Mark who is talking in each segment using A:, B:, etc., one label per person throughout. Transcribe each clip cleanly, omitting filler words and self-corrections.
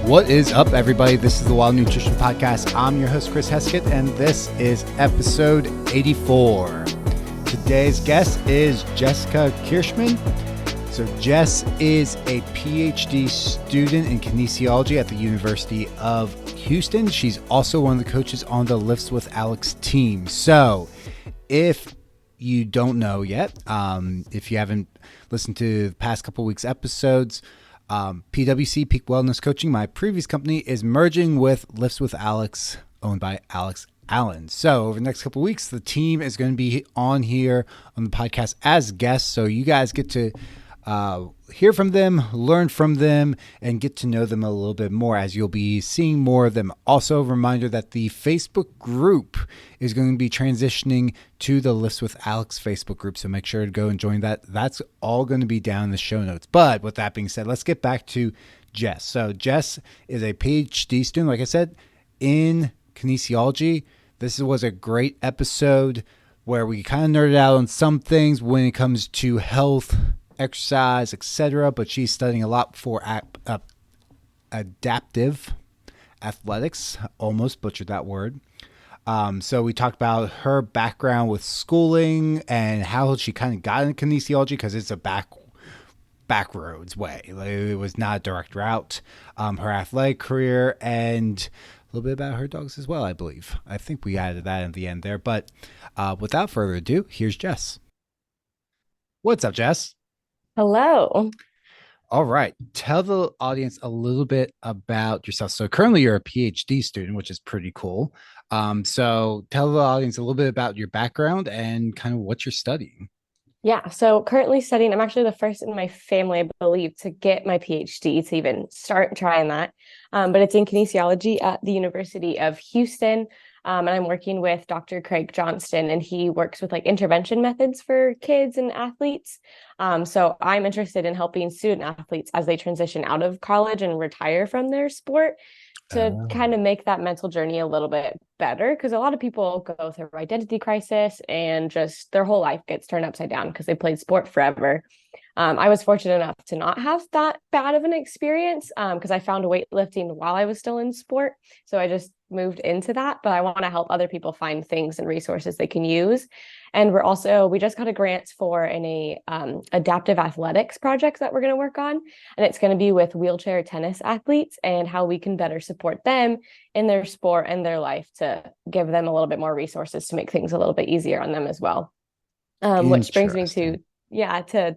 A: What is up, everybody? This is the Wild Nutrition Podcast. I'm your host, Chris Heskett, and this is episode 84. Today's guest is Jessica Kirschmann. So Jess is a PhD student in kinesiology at the University of Houston. She's also one of the coaches on the Lifts with Alex team. So if you don't know yet, if you haven't listened to the past couple weeks' episodes, PwC, Peak Wellness Coaching, my previous company, is merging with Lifts with Alex, owned by Alex Allen. So over the next couple of weeks, the team is going to be on here on the podcast as guests. So you guys get to hear from them, learn from them, and get to know them a little bit more as you'll be seeing more of them. Also, a reminder that the Facebook group is going to be transitioning to the Lifts with Alex Facebook group, so make sure to go and join that. That's all going to be down in the show notes. But with that being said, let's get back to Jess. So Jess is a PhD student, like I said, in kinesiology. This was a great episode where we kind of nerded out on some things when it comes to health, exercise, etc., but she's studying a lot for adaptive athletics. Almost butchered that word. So we talked about her background with schooling and how she kind of got into kinesiology, because it's a back roads way. Like, it was not a direct route. Her athletic career, and a little bit about her dogs as well, I believe. I think we added that in the end there. But without further ado, here's Jess. What's up, Jess?
B: Hello.
A: All right. Tell the audience a little bit about yourself. So currently you're a PhD student, which is pretty cool. So tell the audience a little bit about your background and kind of what you're studying.
B: Yeah, so currently studying, I'm actually the first in my family, I believe, to get my PhD, to even start trying that. But it's in kinesiology at the University of Houston. And I'm working with Dr. Craig Johnston, and he works with like intervention methods for kids and athletes. So I'm interested in helping student athletes as they transition out of college and retire from their sport, to kind of make that mental journey a little bit better, because a lot of people go through identity crisis and just their whole life gets turned upside down because they played sport forever. I was fortunate enough to not have that bad of an experience, because I found weightlifting while I was still in sport. So I just moved into that, but I want to help other people find things and resources they can use. And we just got a grant for an adaptive athletics project that we're going to work on. And it's going to be with wheelchair tennis athletes and how we can better support them in their sport and their life, to give them a little bit more resources to make things a little bit easier on them as well. Which brings me to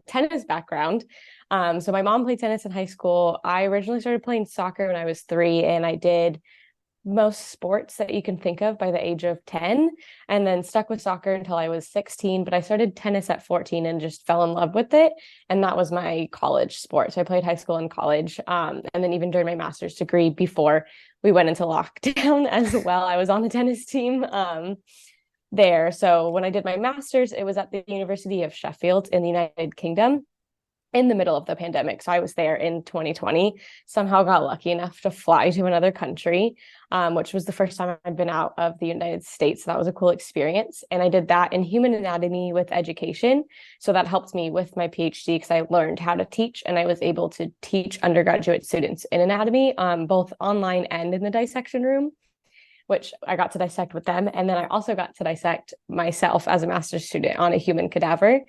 B: tennis background. So my mom played tennis in high school. I originally started playing soccer when I was 3, and I did most sports that you can think of by the age of 10, and then stuck with soccer until I was 16. But I started tennis at 14 and just fell in love with it. And that was my college sport. So I played high school and college. And then even during my master's degree, before we went into lockdown as well, I was on the tennis team there. So when I did my master's, it was at the University of Sheffield in the United Kingdom, in the middle of the pandemic. So I was there in 2020, somehow got lucky enough to fly to another country, which was the first time I'd been out of the United States. So that was a cool experience. And I did that in human anatomy with education. So that helped me with my PhD, because I learned how to teach, and I was able to teach undergraduate students in anatomy, both online and in the dissection room, which I got to dissect with them. And then I also got to dissect myself as a master's student on a human cadaver,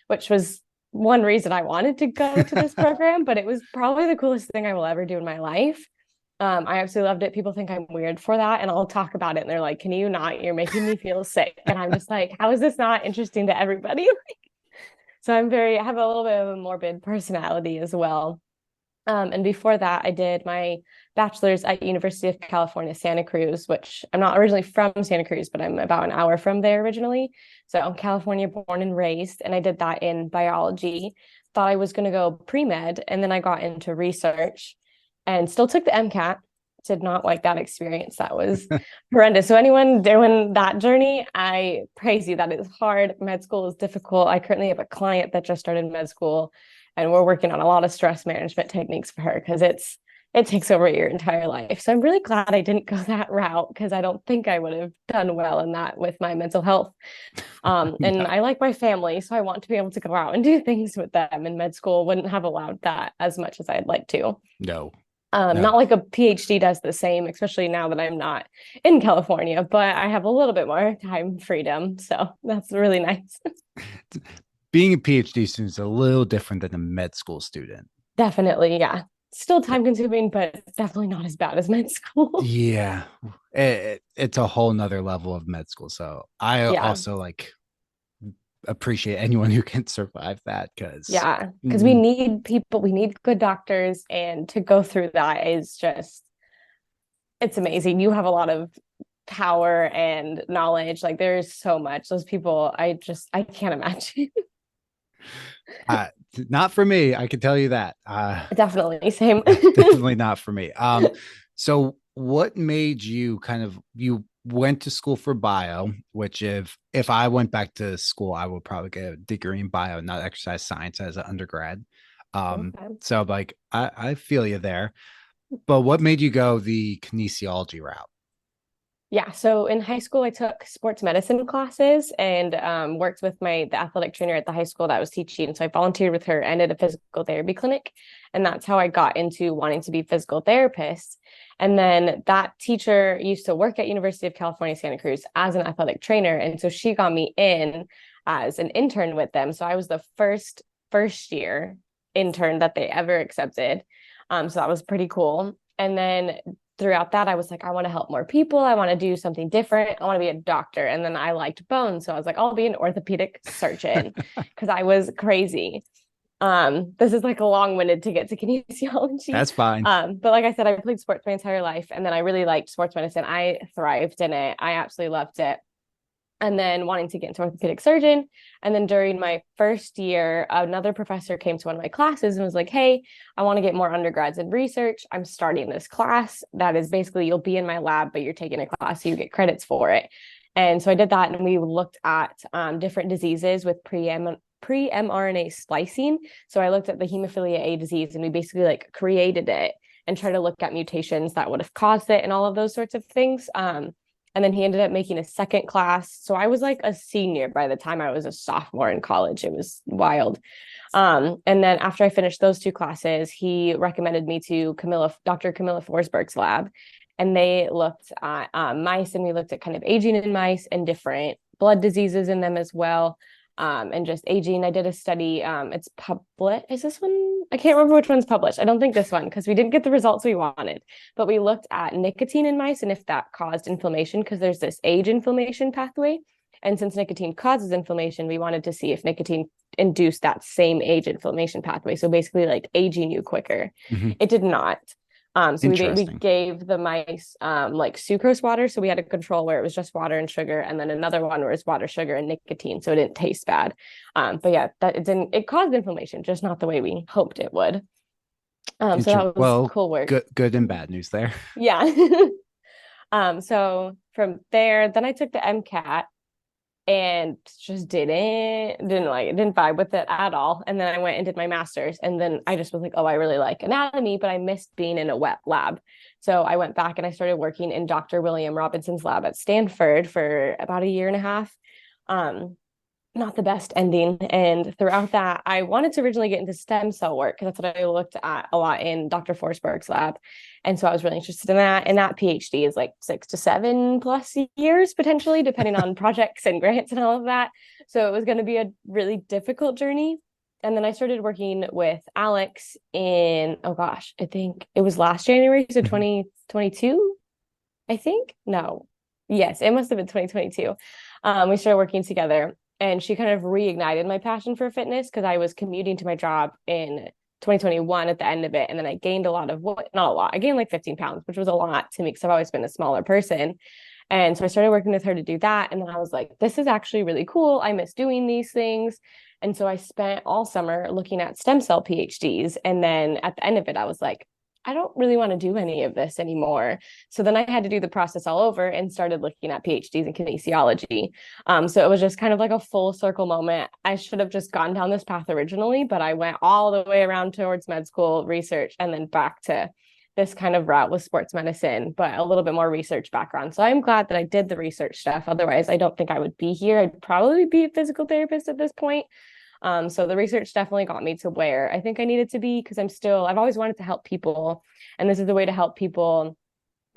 B: which was one reason I wanted to go to this program, but it was probably the coolest thing I will ever do in my life. I absolutely loved it. People think I'm weird for that, and I'll talk about it, and they're like, "Can you not? You're making me feel sick." And I'm just like, "How is this not interesting to everybody?" So I have a little bit of a morbid personality as well. And before that, I did my bachelor's at University of California, Santa Cruz, which I'm not originally from Santa Cruz, but I'm about an hour from there originally. So I'm California born and raised, and I did that in biology. Thought I was going to go pre-med, and then I got into research and still took the MCAT. Did not like that experience. That was horrendous. So anyone doing that journey, I praise you. That is hard. Med school is difficult. I currently have a client that just started med school, and we're working on a lot of stress management techniques for her, because it takes over your entire life. So I'm really glad I didn't go that route, because I don't think I would have done well in that with my mental health. And I like my family, so I want to be able to go out and do things with them. And med school wouldn't have allowed that as much as I'd like to.
A: No, No.
B: Not like a PhD does the same, especially now that I'm not in California, but I have a little bit more time freedom. So that's really nice.
A: Being a PhD student is a little different than a med school student.
B: Definitely. Yeah. Still time consuming, but definitely not as bad as med school.
A: Yeah, it's a whole nother level of med school. So I
B: Yeah.
A: also like appreciate anyone who can survive that because
B: Yeah. Because we need people, we need good doctors. And to go through that is just, it's amazing. You have a lot of power and knowledge. Like there's so much. Those people, I can't imagine.
A: uh, not for me. I can tell you that.
B: Definitely same.
A: Definitely not for me. So what made you you went to school for bio, which if I went back to school, I would probably get a degree in bio, not exercise science as an undergrad.
B: Okay.
A: So like I feel you there. But what made you go the kinesiology route?
B: Yeah, so in high school, I took sports medicine classes and worked with the athletic trainer at the high school that was teaching. So I volunteered with her and at a physical therapy clinic, and that's how I got into wanting to be a physical therapist. And then that teacher used to work at University of California, Santa Cruz as an athletic trainer, and so she got me in as an intern with them. So I was the first year intern that they ever accepted. So that was pretty cool. And then throughout that, I was like, I want to help more people. I want to do something different. I want to be a doctor. And then I liked bones. So I was like, I'll be an orthopedic surgeon because I was crazy. This is like a long-winded to get to kinesiology.
A: That's fine.
B: But like I said, I played sports my entire life. And then I really liked sports medicine. I thrived in it. I absolutely loved it. And then wanting to get into orthopedic surgeon. And then during my first year, another professor came to one of my classes and was like, hey, I want to get more undergrads in research. I'm starting this class that is basically you'll be in my lab, but you're taking a class, so you get credits for it. And so I did that, and we looked at different diseases with pre-mRNA splicing. So I looked at the hemophilia A disease, and we basically like created it and tried to look at mutations that would have caused it and all of those sorts of things. And then he ended up making a second class. So I was like a senior by the time I was a sophomore in college. It was wild. And then after I finished those two classes, he recommended me to Dr. Camilla Forsberg's lab. And they looked at mice, and we looked at kind of aging in mice and different blood diseases in them as well. And just aging. I did a study. It's published. Is this one? I can't remember which one's published. I don't think this one, because we didn't get the results we wanted. But we looked at nicotine in mice and if that caused inflammation, because there's this age inflammation pathway. And since nicotine causes inflammation, we wanted to see if nicotine induced that same age inflammation pathway. So basically, like aging you quicker.
A: Mm-hmm.
B: It did not. So we gave the mice like sucrose water. So we had a control where it was just water and sugar, and then another one where it's water, sugar, and nicotine. So it didn't taste bad. But yeah, it caused inflammation, just not the way we hoped it would. So that was cool work.
A: Good and bad news there.
B: Yeah. So from there, then I took the MCAT and just didn't vibe with it at all. And then I went and did my master's, and then I just was like, oh, I really like anatomy, but I missed being in a wet lab. So I went back and I started working in Dr. William Robinson's lab at Stanford for about a year and a half. Not the best ending. And throughout that, I wanted to originally get into stem cell work because that's what I looked at a lot in Dr. Forsberg's lab. And so I was really interested in that. And that PhD is like 6 to 7+ years, potentially, depending on projects and grants and all of that. So it was going to be a really difficult journey. And then I started working with Alex in, I think it was last January. So 2022, I think. No. Yes, it must have been 2022. We started working together. And she kind of reignited my passion for fitness because I was commuting to my job in 2021 at the end of it. And then I gained not a lot. I gained like 15 pounds, which was a lot to me because I've always been a smaller person. And so I started working with her to do that. And then I was like, this is actually really cool. I miss doing these things. And so I spent all summer looking at stem cell PhDs. And then at the end of it, I was like, I don't really want to do any of this anymore. So then I had to do the process all over and started looking at PhDs in kinesiology. So it was just kind of like a full circle moment. I should have just gone down this path originally, but I went all the way around towards med school research and then back to this kind of route with sports medicine, but a little bit more research background. So I'm glad that I did the research stuff. Otherwise, I don't think I would be here. I'd probably be a physical therapist at this point. So the research definitely got me to where I think I needed to be, because I've always wanted to help people. And this is the way to help people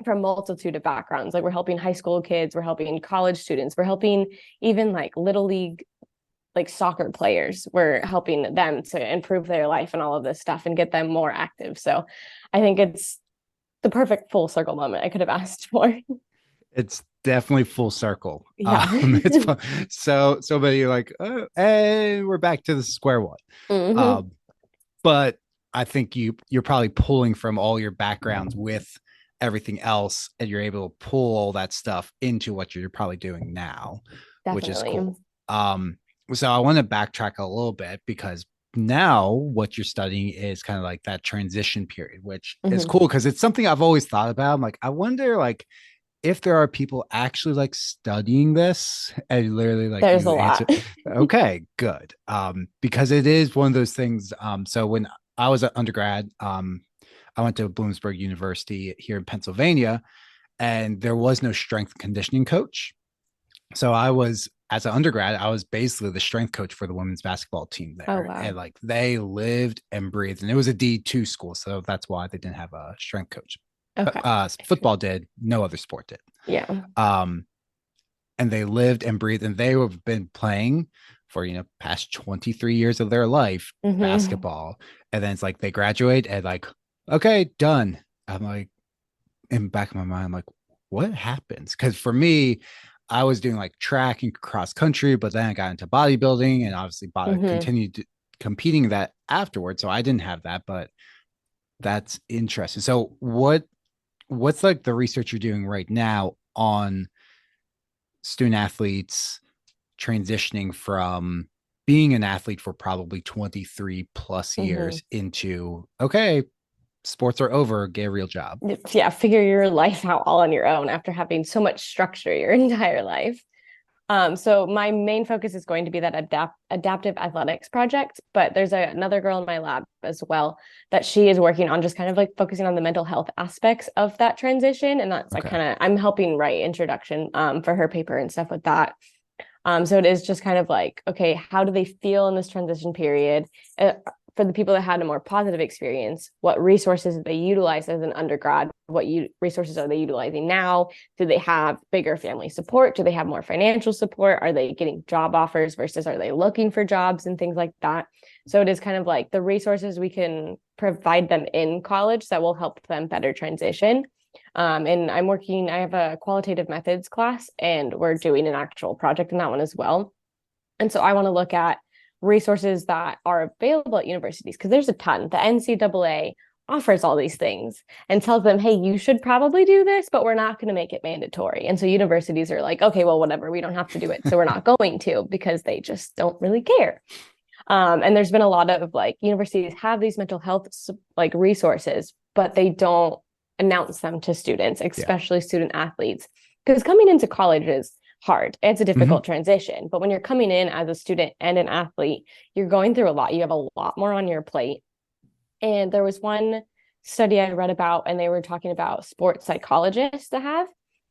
B: from multitude of backgrounds. Like, we're helping high school kids, we're helping college students, we're helping even like little league, like soccer players. We're helping them to improve their life and all of this stuff and get them more active. So I think it's the perfect full circle moment I could have asked for.
A: It's definitely full circle.
B: Yeah.
A: It's fun. So many like, oh, and we're back to the square one.
B: Mm-hmm.
A: Um, but I think you're probably pulling from all your backgrounds with everything else, and you're able to pull all that stuff into what you're probably doing now, which is
B: Definitely.
A: cool. So I want to backtrack a little bit, because now what you're studying is kind of like that transition period, which is
B: Mm-hmm.
A: cool because it's something I've always thought about. I'm like, I wonder like if there are people actually like studying this, and literally like
B: There's a
A: you answer,
B: lot.
A: okay, good. Because it is one of those things. So when I was an undergrad, I went to Bloomsburg University here in Pennsylvania, and there was no strength conditioning coach. So I was, as an undergrad, I was basically the strength coach for the women's basketball team
B: Oh,
A: there.
B: wow.
A: And like they lived and breathed, and it was a D2 school. So that's why they didn't have a strength coach.
B: Okay.
A: Football did, no other sport did.
B: Yeah.
A: Um, and they lived and breathed, and they have been playing for, past 23 years of their life,
B: Mm-hmm.
A: basketball. And then it's like they graduate and like, okay, done. I'm like, in the back of my mind, I'm like, what happens? Because for me, I was doing like track and cross country, but then I got into bodybuilding, and obviously
B: Mm-hmm.
A: continued competing that afterwards. So I didn't have that, but that's interesting. So what's like the research you're doing right now on student athletes transitioning from being an athlete for probably 23 plus
B: Mm-hmm.
A: years into, okay, sports are over, get a real job?
B: Yeah, figure your life out all on your own after having so much structure your entire life. So my main focus is going to be that adaptive athletics project, but there's another girl in my lab as well that she is working on just kind of like focusing on the mental health aspects of that transition. And that's like
A: Okay.
B: kind of, I'm helping write introduction for her paper and stuff with that. So it is just kind of like, okay, how do they feel in this transition period? For the people that had a more positive experience, what resources did they utilize as an undergrad? Resources are they utilizing now? Do they have bigger family support? Do they have more financial support? Are they getting job offers versus are they looking for jobs and things like that? So it is kind of like the resources we can provide them in college that will help them better transition. And I have a qualitative methods class, and we're doing an actual project in that one as well. And so I want to look at resources that are available at universities, because there's a ton. The NCAA offers all these things and tells them, hey, you should probably do this, but we're not going to make it mandatory. And so universities are like, okay, well, whatever, we don't have to do it. So we're not going to, because they just don't really care. And there's been a lot of like universities have these mental health like resources, but they don't announce them to students,
A: Yeah.
B: especially student athletes, because coming into college is hard. It's a
A: Mm-hmm.
B: difficult transition. But when you're coming in as a student and an athlete, you're going through a lot. You have a lot more on your plate. And there was one study I read about, and they were talking about sports psychologists to have,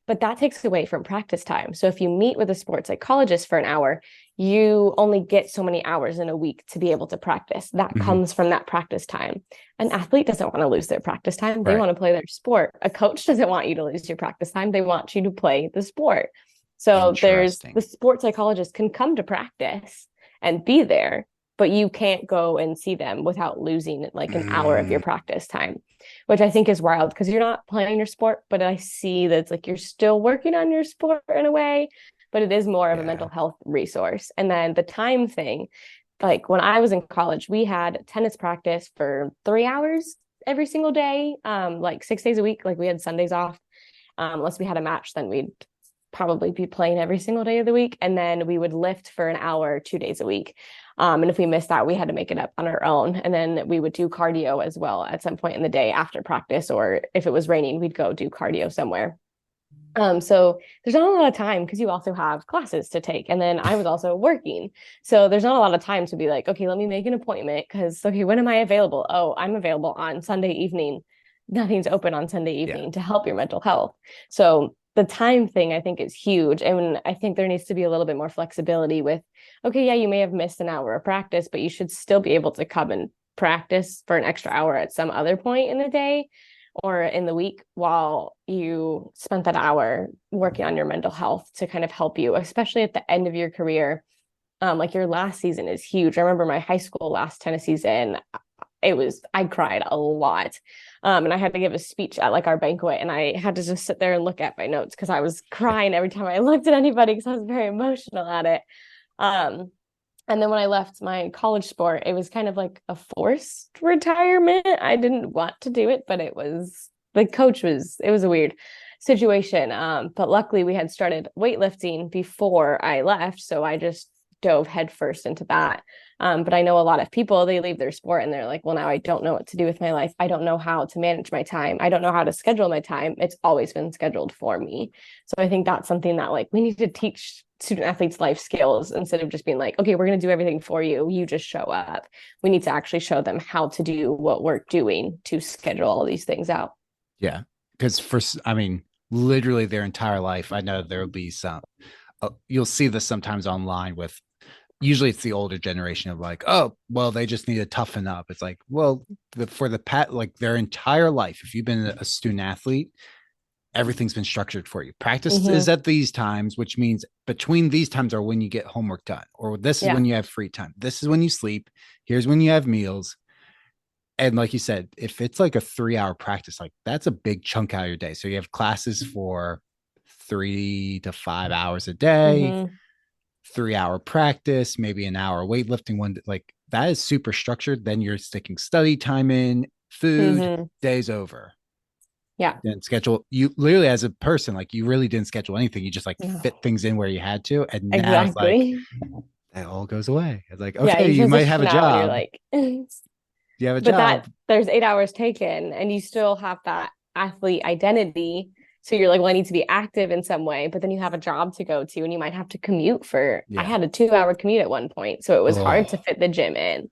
B: but that takes away from practice time. So if you meet with a sports psychologist for an hour, you only get so many hours in a week to be able to practice. That
A: Mm-hmm.
B: comes from that practice time. An athlete doesn't want to lose their practice time. They
A: Right.
B: want to play their sport. A coach doesn't want you to lose your practice time. They want you to play the sport. So there's the
A: Interesting.
B: sports psychologist can come to practice and be there, but you can't go and see them without losing like an hour of your
A: Mm,
B: practice time, which I think is wild, because you're not playing your sport, but I see that it's like you're still working on your sport in a way, but it is more of a mental
A: yeah.
B: health resource. And then the time thing, like when I was in college, we had tennis practice for 3 hours every single day, like 6 days a week. Like we had Sundays off. Unless we had a match, then we'd probably be playing every single day of the week. And then we would lift for an hour, 2 days a week. And if we missed that, we had to make it up on our own. And then we would do cardio as well at some point in the day after practice, or if it was raining, we'd go do cardio somewhere. So there's not a lot of time, because you also have classes to take. And then I was also working. So there's not a lot of time to be like, okay, let me make an appointment, because, okay, when am I available? Oh, I'm available on Sunday evening. Nothing's open on Sunday
A: Yeah.
B: evening to help your mental health. So the time thing, I think, is huge. And I think there needs to be a little bit more flexibility with okay, yeah, you may have missed an hour of practice, but you should still be able to come and practice for an extra hour at some other point in the day or in the week while you spent that hour working on your mental health to kind of help you, especially at the end of your career. Like your last season is huge. I remember my high school last tennis season. I cried a lot. And I had to give a speech at like our banquet, and I had to just sit there and look at my notes because I was crying every time I looked at anybody because I was very emotional at it. Um, and then when I left my college sport, it was kind of like a forced retirement. I didn't want to do it, but it was a weird situation. But luckily we had started weightlifting before I left. So I just dove headfirst into that. But I know a lot of people, they leave their sport and they're like, well, now I don't know what to do with my life. I don't know how to manage my time. I don't know how to schedule my time. It's always been scheduled for me. So I think that's something that like we need to teach student athletes life skills instead of just being like, okay, we're going to do everything for you. You just show up. We need to actually show them how to do what we're doing to schedule all these things out.
A: Yeah. Because literally their entire life, I know there'll be some, you'll see this sometimes online with, usually it's the older generation of like, oh, well, they just need to toughen up. It's like, well, like their entire life, if you've been a student athlete, everything's been structured for you. Practice is at these times, which means between these times are when you get homework done, or this is when you have free time. This is when you sleep. Here's when you have meals. And like you said, if it's like a 3-hour practice, like that's a big chunk out of your day. So you have classes for 3 to 5 hours a day, 3-hour practice, maybe an hour weightlifting one. Like that is super structured. Then you're sticking study time in, food, day's over.
B: Yeah.
A: Didn't schedule, you literally as a person, like you really didn't schedule anything. You just like fit things in where you had to. And now it's like that all goes away. It's like, okay, you might have a job.
B: You're like,
A: you have a
B: but
A: job.
B: There's 8 hours taken and you still have that athlete identity. So you're like, well, I need to be active in some way, but then you have a job to go to and you might have to commute I had a 2-hour commute at one point. So it was hard to fit the gym in.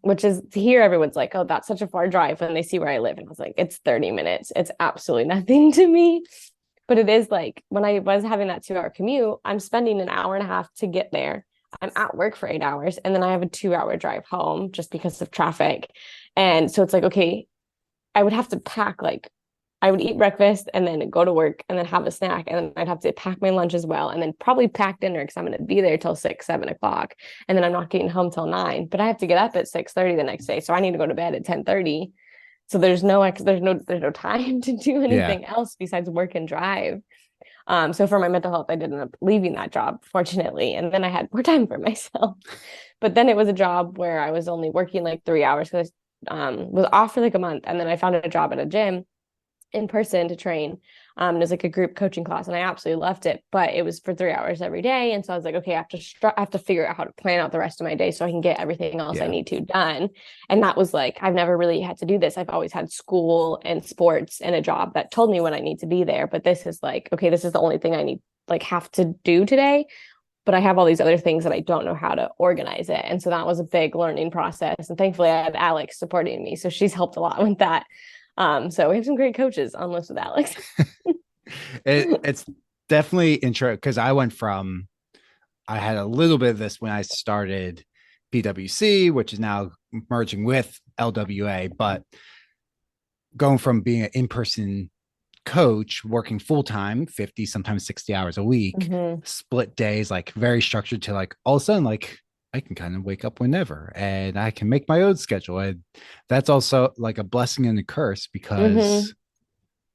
B: Which is to hear everyone's like, oh, that's such a far drive when they see where I live. And I was like, it's 30 minutes. It's absolutely nothing to me. But it is like when I was having that 2-hour commute, I'm spending an hour and a half to get there. I'm at work for 8 hours and then I have a 2-hour drive home just because of traffic. And so it's like, okay, I would have to pack I would eat breakfast and then go to work and then have a snack. And then I'd have to pack my lunch as well. And then probably pack dinner because I'm going to be there till 6, 7 o'clock. And then I'm not getting home till 9, but I have to get up at 6:30 the next day. So I need to go to bed at 10:30. So there's no time to do anything else besides work and drive. So for my mental health, I did end up leaving that job, fortunately. And then I had more time for myself. But then it was a job where I was only working like 3 hours because I was off for like a month. And then I found a job at a gym in person to train. It was like a group coaching class and I absolutely loved it, but it was for 3 hours every day. And so I was like, okay, I have to figure out how to plan out the rest of my day so I can get everything else I need to done. And that was like, I've never really had to do this. I've always had school and sports and a job that told me when I need to be there. But this is like, okay, this is the only thing I have to do today. But I have all these other things that I don't know how to organize it. And so that was a big learning process. And thankfully I have Alex supporting me. So she's helped a lot with that. So we have some great coaches on Lifts with Alex.
A: It's definitely intro because I had a little bit of this when I started PWC, which is now merging with LWA, but going from being an in-person coach, working full-time, 50, sometimes 60 hours a week, split days, like very structured to like all of a sudden, like I can kind of wake up whenever and I can make my own schedule. And that's also like a blessing and a curse because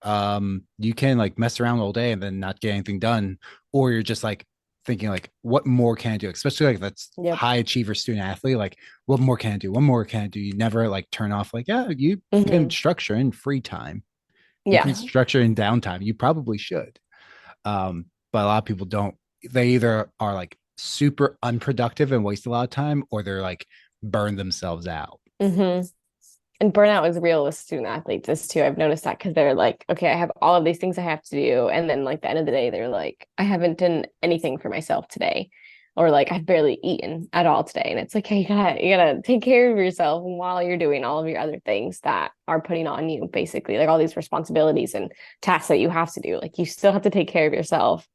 A: you can like mess around all day and then not get anything done. Or you're just like thinking like, what more can I do? Especially like that's high achiever student athlete. Like, what more can I do? What more can I do? You never like turn off like, you can structure in free time. You can structure in downtime. You probably should. But a lot of people don't. They either are like super unproductive and waste a lot of time, or they're like burn themselves out.
B: And burnout is real with student athletes too. I've noticed that because they're like, okay, I have all of these things I have to do. And then like the end of the day, they're like, I haven't done anything for myself today. Or like I've barely eaten at all today. And it's like, hey, you gotta take care of yourself while you're doing all of your other things that are putting on you, basically, like all these responsibilities and tasks that you have to do. Like you still have to take care of yourself.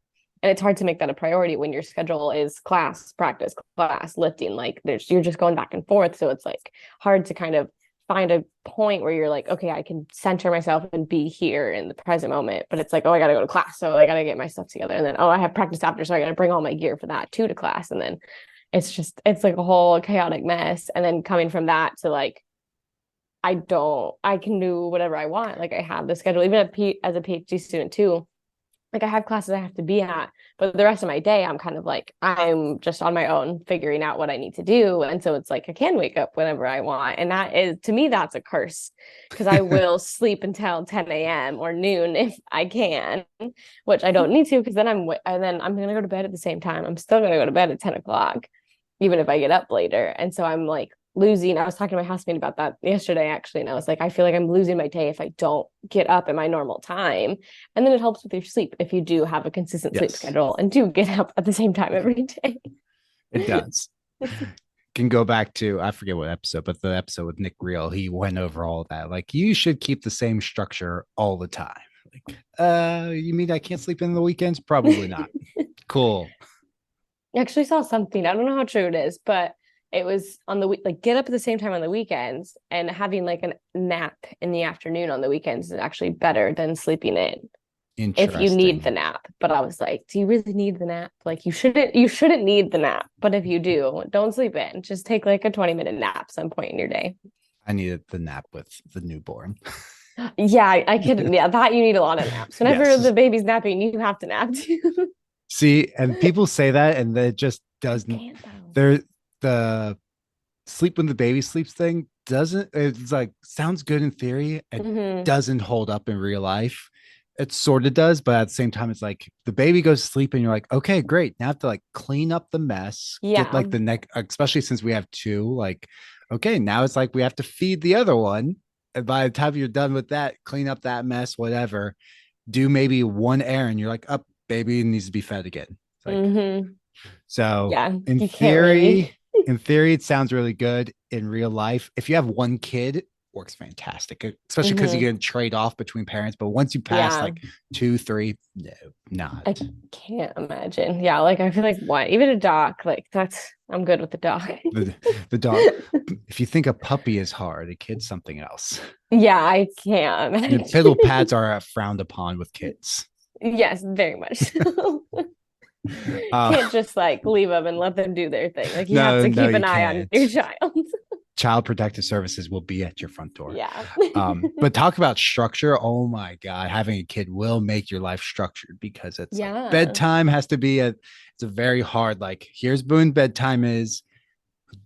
B: And it's hard to make that a priority when your schedule is class, practice, class, lifting. Like you're just going back and forth. So it's like hard to kind of find a point where you're like, okay, I can center myself and be here in the present moment. But it's like, oh, I gotta go to class. So I gotta get my stuff together. And then, oh, I have practice after. So I gotta bring all my gear for that too to class. And then it's like a whole chaotic mess. And then coming from that to like, I can do whatever I want. Like I have the schedule, even as a PhD student too. Like I have classes I have to be at, but the rest of my day, I'm kind of like, I'm just on my own figuring out what I need to do. And so it's like, I can wake up whenever I want. And that is, to me, that's a curse because I will sleep until 10 a.m. or noon if I can, which I don't need to because then I'm going to go to bed at the same time. I'm still going to go to bed at 10 o'clock, even if I get up later. And so I'm like, I was talking to my housemate about that yesterday actually, and I was like, I feel like I'm losing my day if I don't get up at my normal time. And then it helps with your sleep if you do have a consistent sleep schedule and do get up at the same time every day.
A: It does. Can go back to, I forget what episode, but the episode with Nick Reel, he went over all of that. Like, you should keep the same structure all the time. Like, you mean I can't sleep in the weekends? Probably not. Cool.
B: I actually saw something, I don't know how true it is, but it was on the week, like get up at the same time on the weekends, and having like a nap in the afternoon on the weekends is actually better than sleeping in if you need the nap. But I was like, do you really need the nap? Like you shouldn't need the nap. But if you do, don't sleep in. Just take like a 20-minute nap some point in your day.
A: I needed the nap with the newborn.
B: Yeah, I could. Yeah, that you need a lot of naps. Whenever the baby's napping, you have to nap too.
A: See, and people say that, and it just doesn't. The sleep when the baby sleeps thing doesn't, it's like sounds good in theory. It doesn't hold up in real life. It sort of does, but at the same time, it's like the baby goes to sleep and you're like, okay, great. Now I have to like clean up the mess, get like the neck, especially since we have two, like, okay, now it's like we have to feed the other one. And by the time you're done with that, clean up that mess, whatever, do maybe one errand. You're like, up, baby needs to be fed again. Like, so in theory, it sounds really good. In real life, if you have one kid, it works fantastic, especially because you can trade off between parents. But once you pass like 2, 3, no, not.
B: I can't imagine. Yeah, like I feel like what, even a dog, like I'm good with the dog.
A: the dog. If you think a puppy is hard, a kid's something else.
B: Yeah, I can't.
A: Piddle pads are frowned upon with kids.
B: Yes, very much so. Can't just like leave them and let them do their thing. Like you have to keep an eye on your child.
A: Child Protective Services will be at your front door.
B: Yeah.
A: But talk about structure. Oh my God, having a kid will make your life structured because it's like bedtime has to be it's a very hard, like, here's when bedtime is.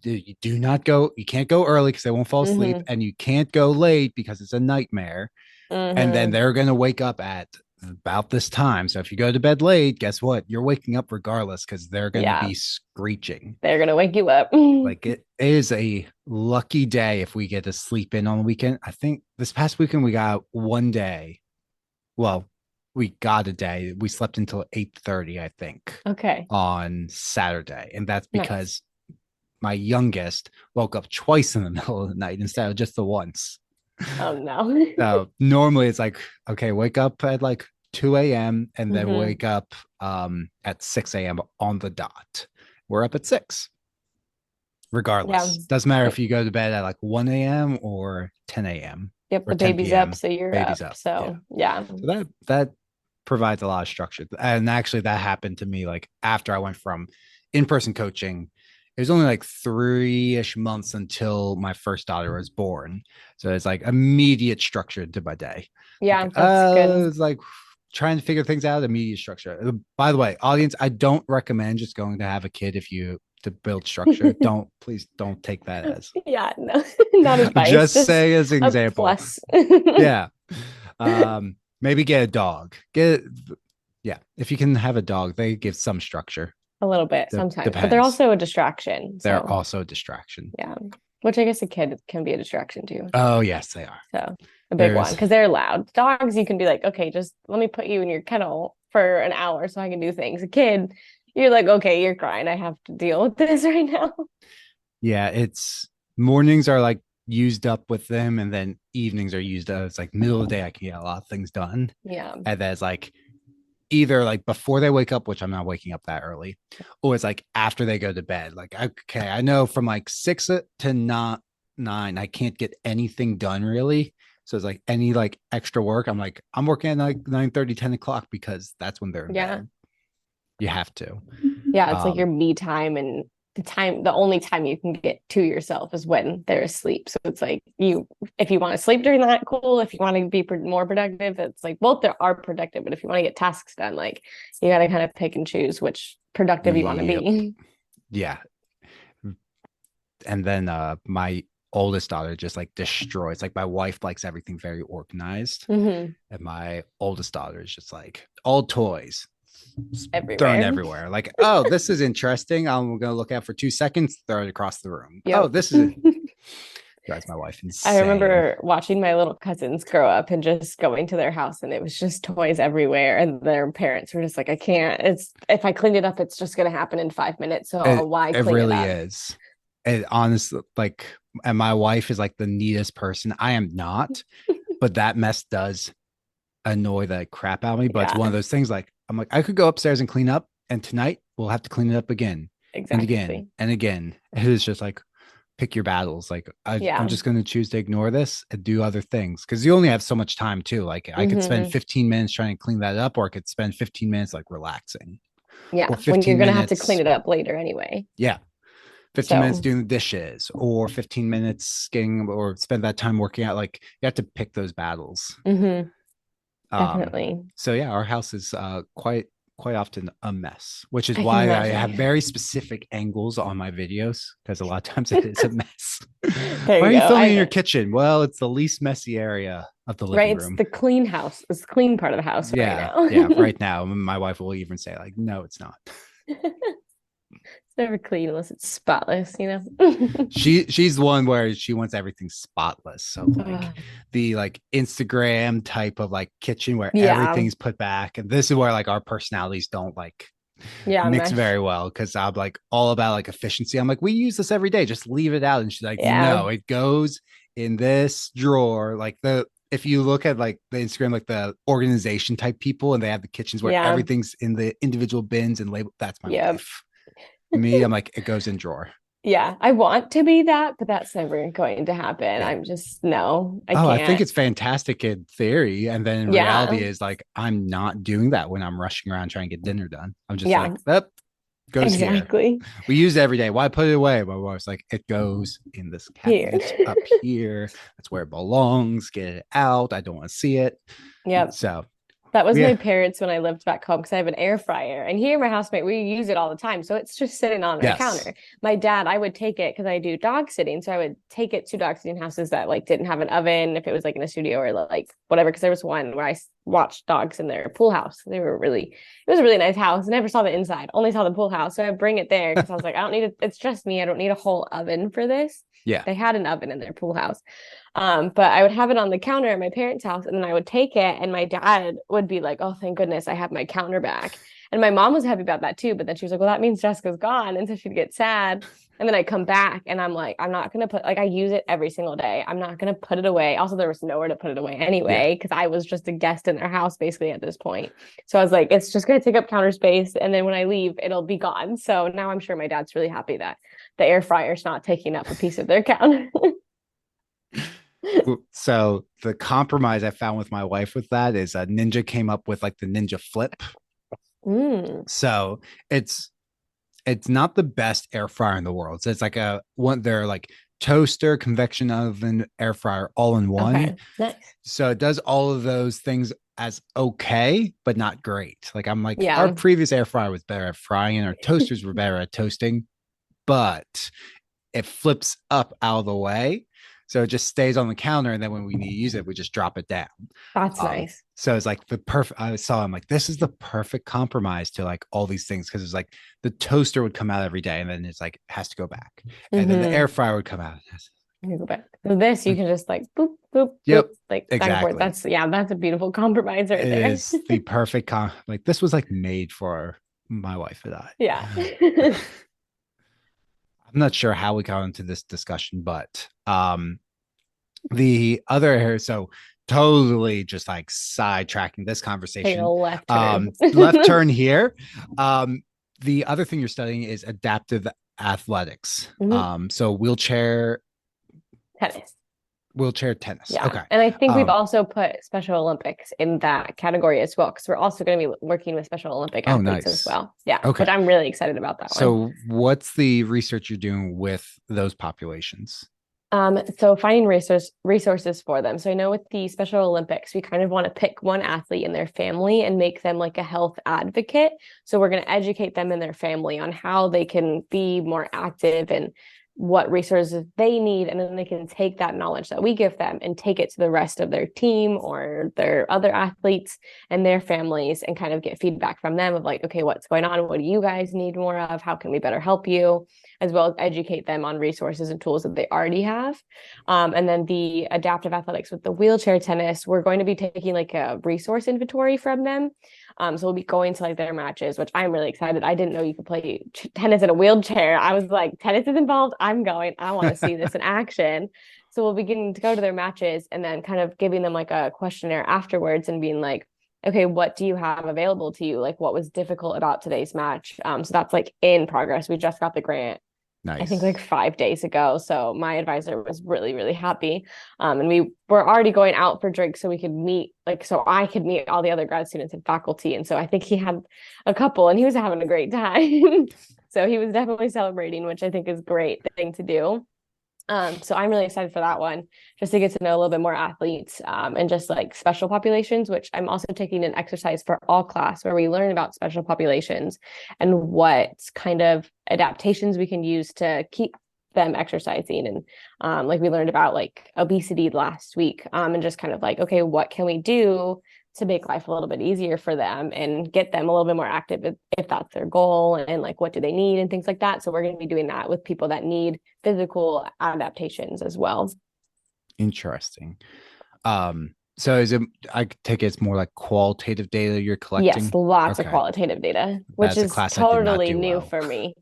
A: You can't go early because they won't fall asleep, and you can't go late because it's a nightmare. And then they're going to wake up at about this time. So if you go to bed late, guess what? You're waking up regardless because they're going to be screeching.
B: They're going to wake you up.
A: Like it is a lucky day if we get to sleep in on the weekend. I think this past weekend we got one day. Well, we got a day. We slept until 8:30, I think.
B: Okay.
A: On Saturday. And that's because my youngest woke up twice in the middle of the night instead of just the once.
B: Oh no.
A: So normally it's like, okay, wake up at like 2 a.m. and then wake up at 6 a.m. on the dot. We're up at 6. Regardless. Doesn't matter if you go to bed at like 1 a.m. or 10 a.m.
B: Yep, the baby's up, so you're up. So
A: So that provides a lot of structure. And actually that happened to me like after I went from in-person coaching. It was only like 3-ish months until my first daughter was born. So it's like immediate structure to my day.
B: Yeah, like, that's good.
A: It's like trying to figure things out, immediate structure. By the way, audience, I don't recommend just going to have a kid to build structure. Please don't take that as.
B: Yeah, no, not advice.
A: Just say as an example.
B: Plus.
A: Yeah. Maybe get a dog. If you can have a dog, they give some structure.
B: A little bit sometimes, but they're also a distraction.
A: They're also a distraction.
B: Yeah. Which I guess a kid can be a distraction too.
A: Oh, yes, they are.
B: So a big one because they're loud. Dogs, you can be like, okay, just let me put you in your kennel for an hour so I can do things. A kid, you're like, okay, you're crying. I have to deal with this right now.
A: Yeah, it's mornings are like used up with them, and then evenings are used up. It's like middle of the day, I can get a lot of things done.
B: Yeah.
A: And then it's like either like before they wake up, which I'm not waking up that early, or it's like after they go to bed. Like, okay, I know from like 6 to 9, I can't get anything done really. So it's like any like extra work. I'm like, I'm working at like 9:30, 10 o'clock because that's when they're in
B: Yeah.
A: bed. You have to.
B: Yeah, it's like your
A: Um,
B: me time, and the only time you can get to yourself is when they're asleep. So it's like if you want to sleep during that, cool. If you want to be more productive, it's like both there are productive, but if you want to get tasks done, like you got to kind of pick and choose which productive you want to
A: yep.
B: be.
A: Yeah. And then my oldest daughter just like destroys. Like my wife likes everything very organized,
B: Hmm.
A: and my oldest daughter is just like all toys thrown
B: Everywhere.
A: everywhere. Like, oh, this is interesting. I'm gonna look at for 2 seconds, throw it across the room. Oh,
B: Yep.
A: this is drives my wife
B: I
A: insane.
B: remember watching my little cousins grow up and just going to their house, and it was just toys everywhere. And their parents were just like, I can't. It's if I clean it up, it's just gonna happen in 5 minutes. So why
A: It
B: clean it
A: really
B: up?
A: is. It honestly like, and my wife is like the neatest person. I am not, but that mess does annoy the crap out of me. But it's
B: Yeah,
A: one of those things like I'm like, I could go upstairs and clean up, and tonight we'll have to clean it up again and again
B: exactly.
A: and again. It is just like pick your battles. Like I'm
B: Yeah.
A: just going to choose to ignore this and do other things because you only have so much time too. Like I could spend
B: Hmm.
A: 15 minutes trying to clean that up, or I could spend 15 minutes like relaxing, or
B: Yeah. When you're
A: 15
B: gonna have to clean
A: minutes.
B: it up later anyway.
A: 15 minutes
B: So
A: doing the dishes, or 15 minutes getting, or spend that time working out. Like you have to pick those battles. Um,
B: definitely.
A: so yeah, our house is quite often a mess, which is
B: I can
A: why I have
B: imagine.
A: very specific angles on my videos because a lot of times it is a mess.
B: There
A: Why
B: you
A: are you
B: go.
A: filming in your kitchen? Well, it's the least messy area of the living
B: Right. It's
A: room.
B: the clean house. It's the clean part of the house right
A: Yeah,
B: now.
A: yeah. Right now, my wife will even say like, "No, it's not."
B: It's never clean unless it's spotless, you know?
A: She's the one where she wants everything spotless. So like
B: Ugh.
A: the like Instagram type of like kitchen where
B: Yeah.
A: everything's put back, and this is where like our personalities don't like
B: Yeah,
A: mix
B: mesh.
A: very well because I'm like all about like efficiency. I'm like, we use this every day, just leave it out. And she's like,
B: Yeah.
A: no, it goes in this drawer. Like the if you look at like the Instagram, like the organization type people, and they have the kitchens where
B: Yeah.
A: everything's in the individual bins and label. That's my
B: Yeah.
A: wife. Me, I'm like, it goes in drawer.
B: Yeah. I want to be that, but that's never going to happen.
A: Yeah.
B: I'm just, no, I
A: Oh, I think
B: can't.
A: it's fantastic in theory. And then in reality
B: Yeah.
A: is like, I'm not doing that when I'm rushing around trying to get dinner done. I'm just
B: Yeah.
A: like, that goes here.
B: Exactly.
A: We use it every day. Why put it away? My wife's like, it goes in this
B: Here.
A: cabinet up here. That's where it belongs. Get it out. I don't want to see it.
B: Yep.
A: So,
B: That was my
A: yeah.
B: parents when I lived back home because I have an air fryer. And here, my housemate, we use it all the time. So it's just sitting on our
A: Yes.
B: counter. My dad, I would take it because I do dog sitting. So I would take it to dog sitting houses that like didn't have an oven, if it was like in a studio or like whatever. Because there was one where I watched dogs in their pool house. It was a really nice house. I never saw the inside, only saw the pool house. So I bring it there because I was like, I don't need it. It's just me. I don't need a whole oven for this.
A: Yeah.
B: They had an oven in their pool house. But I would have it on the counter at my parents' house, and then I would take it, and my dad would be like, "Oh, thank goodness, I have my counter back." And my mom was happy about that too, but then she was like, "Well, that means Jessica's gone," and so she'd get sad. And then I come back, and I'm like, "I'm not gonna put like I use it every single day. I'm not gonna put it away." Also, there was nowhere to put it away
A: Yeah.
B: anyway because I was just a guest in their house basically at this point. So I was like, "It's just gonna take up counter space, and then when I leave, it'll be gone." So now I'm sure my dad's really happy that the air fryer's not taking up a piece of their counter.
A: So the compromise I found with my wife with that is Ninja came up with like the Ninja Flip.
B: Mm,
A: So it's it's not the best air fryer in the world. So it's like a one, they're like toaster, convection oven, air fryer all in one.
B: okay, nice.
A: So it does all of those things as okay, but not great. Like I'm like, our
B: Yeah.
A: previous air fryer was better at frying, and our toasters were better at toasting, but it flips up out of the way. So it just stays on the counter. And then when we need to use it, we just drop it down.
B: That's nice.
A: So it's like the perfect, I saw, I'm like, this is the perfect compromise to like all these things. Cause it's like the toaster would come out every day and then it's like, it has to go back. And then the
B: Mm-hmm.
A: air fryer would come out.
B: You go back. So this you can just like boop, boop, boop,
A: Yep,
B: like back and forth.
A: exactly.
B: That's yeah, that's a beautiful compromise right
A: It
B: there.
A: is the perfect, like this was like made for my wife and I.
B: Yeah.
A: I'm not sure how we got into this discussion, but the other, so totally just like sidetracking this
B: Take a
A: conversation.
B: left turn.
A: Left turn here. The other thing you're studying is adaptive athletics.
B: Mhm.
A: So
B: Tennis.
A: wheelchair tennis.
B: Yeah.
A: Okay.
B: And I think we've
A: Um,
B: also put Special Olympics in that category as well, because we're also going to be working with Special Olympic
A: oh,
B: athletes as
A: nice.
B: well. Yeah.
A: Okay.
B: Which I'm really excited about that one.
A: So what's the research you're doing with those populations?
B: So finding resources for them. So I know with the Special Olympics, we kind of want to pick one athlete and their family and make them like a health advocate. So we're going to educate them and their family on how they can be more active and what resources they need. And then they can take that knowledge that we give them and take it to the rest of their team or their other athletes and their families and kind of get feedback from them of like, okay, what's going on? What do you guys need more of? How can we better help you? As well as educate them on resources and tools that they already have. And then the adaptive athletics with the wheelchair tennis, we're going to be taking like a resource inventory from them. So we'll be going to like their matches, which I'm really excited. I didn't know you could play tennis in a wheelchair. I was like, tennis is involved. I'm going. I want to see this in action. So we'll be getting to go to their matches and then kind of giving them like a questionnaire afterwards and being like, okay, what do you have available to you? Like what was difficult about today's match? So that's like in progress. We just got the grant I think
A: Nice.
B: like 5 days ago. So my advisor was really, really happy. And we were already going out for drinks so we could meet, like, so I could meet all the other grad students and faculty. And so I think he had a couple and he was having a great time. So he was definitely celebrating, which I think is a great thing to do. So I'm really excited for that one, just to get to know a little bit more athletes and just like special populations, which I'm also taking an exercise for all class where we learn about special populations and what kind of adaptations we can use to keep them exercising. And like we learned about like obesity last week and just kind of like, okay, what can we do to make life a little bit easier for them and get them a little bit more active if that's their goal and like what do they need and things like that. So we're going to be doing that with people that need physical adaptations as well.
A: Interesting. So is it, I take it's more like qualitative data you're
B: Yes,
A: collecting?
B: lots of
A: Okay.
B: qualitative data, which
A: That's a
B: is
A: class I did not
B: totally
A: do
B: new
A: well.
B: for me.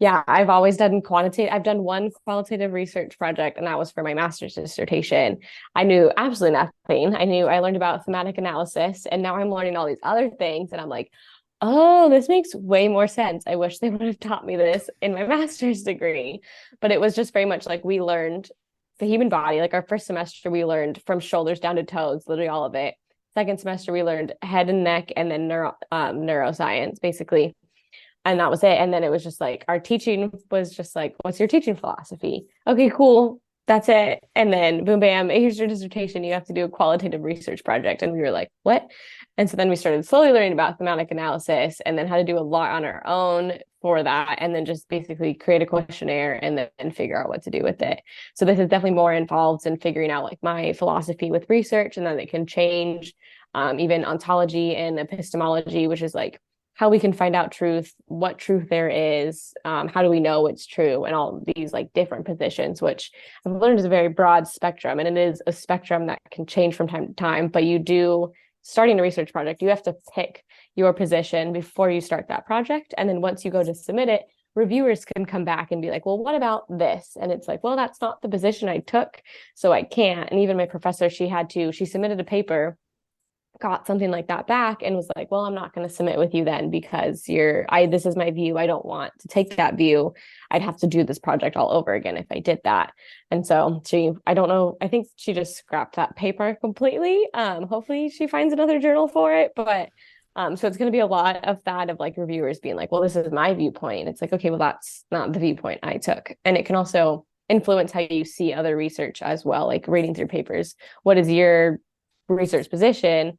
B: Yeah, I've always done quantitative. I've done one qualitative research project, and that was for my master's dissertation. I knew absolutely nothing. I learned about thematic analysis, and now I'm learning all these other things, and I'm like, oh, this makes way more sense. I wish they would have taught me this in my master's degree. But it was just very much like we learned the human body. Like our first semester, we learned from shoulders down to toes, literally all of it. Second semester, we learned head and neck and then neuroscience, basically. And that was it. And then it was just like our teaching was just like, what's your teaching philosophy? Okay, cool. That's it. And then boom, bam, here's your dissertation. You have to do a qualitative research project. And we were like, what? And so then we started slowly learning about thematic analysis and then how to do a lot on our own for that. And then just basically create a questionnaire and then figure out what to do with it. So this is definitely more involved in figuring out like my philosophy with research, and then it can change even ontology and epistemology, which is like how we can find out truth, what truth there is, how do we know it's true, and all these like different positions, which I've learned is a very broad spectrum, and it is a spectrum that can change from time to time. But you do, starting a research project, you have to pick your position before you start that project, and then once you go to submit it, reviewers can come back and be like, well, what about this? And it's like, well, that's not the position I took, so I can't. And even my professor, she submitted a paper, got something like that back, and was like, well, I'm not going to submit with you then because this is my view. I don't want to take that view. I'd have to do this project all over again if I did that. And so I don't know, I think she just scrapped that paper completely. Hopefully she finds another journal for it, but so it's going to be a lot of that, of like reviewers being like, well, this is my viewpoint. It's like, okay, well, that's not the viewpoint I took. And it can also influence how you see other research as well, like reading through papers. What is your research position?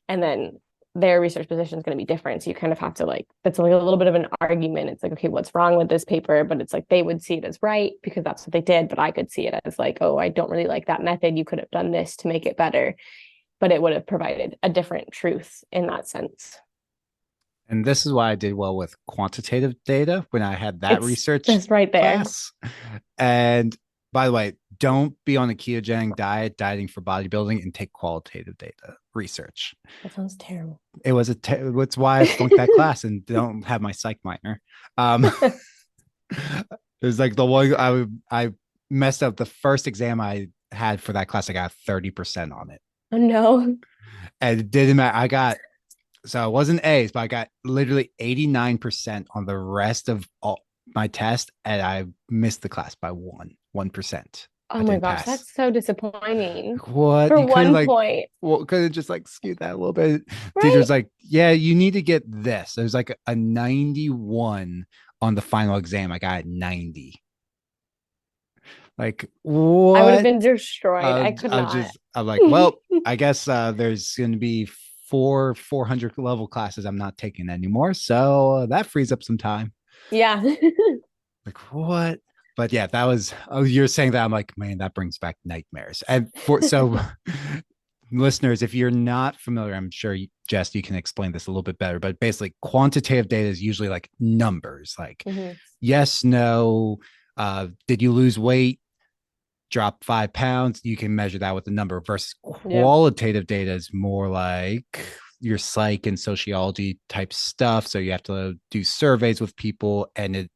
B: And then their research position is going to be different. So you kind of have to like, that's like a little bit of an argument. It's like, okay, what's wrong with this paper? But it's like, they would see it as right because that's what they did. But I could see it as like, oh, I don't really like that method. You could have done this to make it better, but it would have provided a different truth in that sense.
A: And this is why I did well with quantitative data when I had that
B: It's
A: research
B: just right there.
A: class. And by the way, don't be on a ketogenic diet, dieting for bodybuilding, and take qualitative data research.
B: That sounds terrible.
A: It was that's why I flunked that class and don't have my psych minor. It was like the one I messed up the first exam I had for that class. I got 30% on it.
B: Oh no.
A: And it didn't matter. So it wasn't A's, but I got literally 89% on the rest of all my test, and I missed the class by 1%.
B: Oh
A: I
B: my
A: didn't
B: gosh,
A: pass.
B: that's so disappointing.
A: Like, what?
B: For
A: You could have
B: one
A: like,
B: point,
A: well, could have just like skewed that a little bit.
B: right?
A: Teacher's like, yeah, you need to get this. There's like a 91 on the final exam. I got 90. Like,
B: I would have
A: what?
B: been destroyed. I could not.
A: I'm like, well, I guess there's going to be 400 level classes I'm not taking anymore. So that frees up some time.
B: Yeah.
A: Like, what? But yeah, that was, oh, you're saying that. I'm like, man, that brings back nightmares. And so listeners, if you're not familiar, I'm sure Jess, you can explain this a little bit better, but basically quantitative data is usually like numbers, like
B: Hmm.
A: yes, no, did you lose weight? Drop 5 pounds, you can measure that with a number versus
B: Yep.
A: qualitative data is more like your psych and sociology type stuff. So you have to do surveys with people and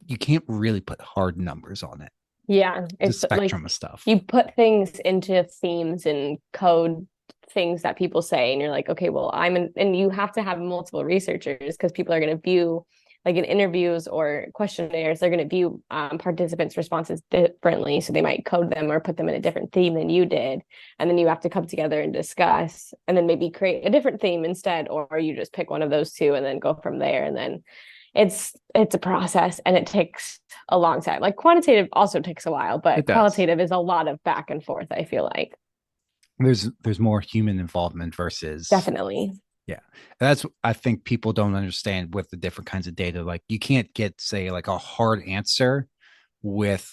A: you can't really put hard numbers on it.
B: Yeah.
A: It's a
B: It's like
A: spectrum of stuff.
B: you put things into themes and code things that people say, and you're like, okay, well, and you have to have multiple researchers because people are going to view, like in interviews or questionnaires, they're going to view participants' responses differently. So they might code them or put them in a different theme than you did. And then you have to come together and discuss and then maybe create a different theme instead, or you just pick one of those two and then go from there. And then it's a process and it takes a long time. Like quantitative also takes a while, but
A: It does.
B: qualitative is a lot of back and forth, I feel like.
A: There's more human involvement versus,
B: Definitely.
A: yeah. That's, I think people don't understand with the different kinds of data. Like you can't get, say, like a hard answer with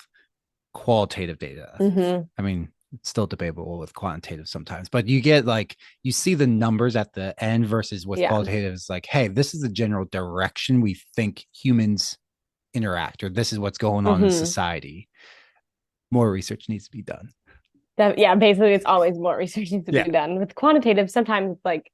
A: qualitative data.
B: Mm-hmm.
A: I mean, it's still debatable with quantitative sometimes, but you get like, you see the numbers at the end versus with
B: Yeah.
A: qualitative is like, hey, this is the general direction we think humans interact, or this is what's going on in
B: Mm-hmm.
A: society. More research needs to be done.
B: Yeah, basically it's always more research needs to be
A: Yeah.
B: done. With quantitative, sometimes like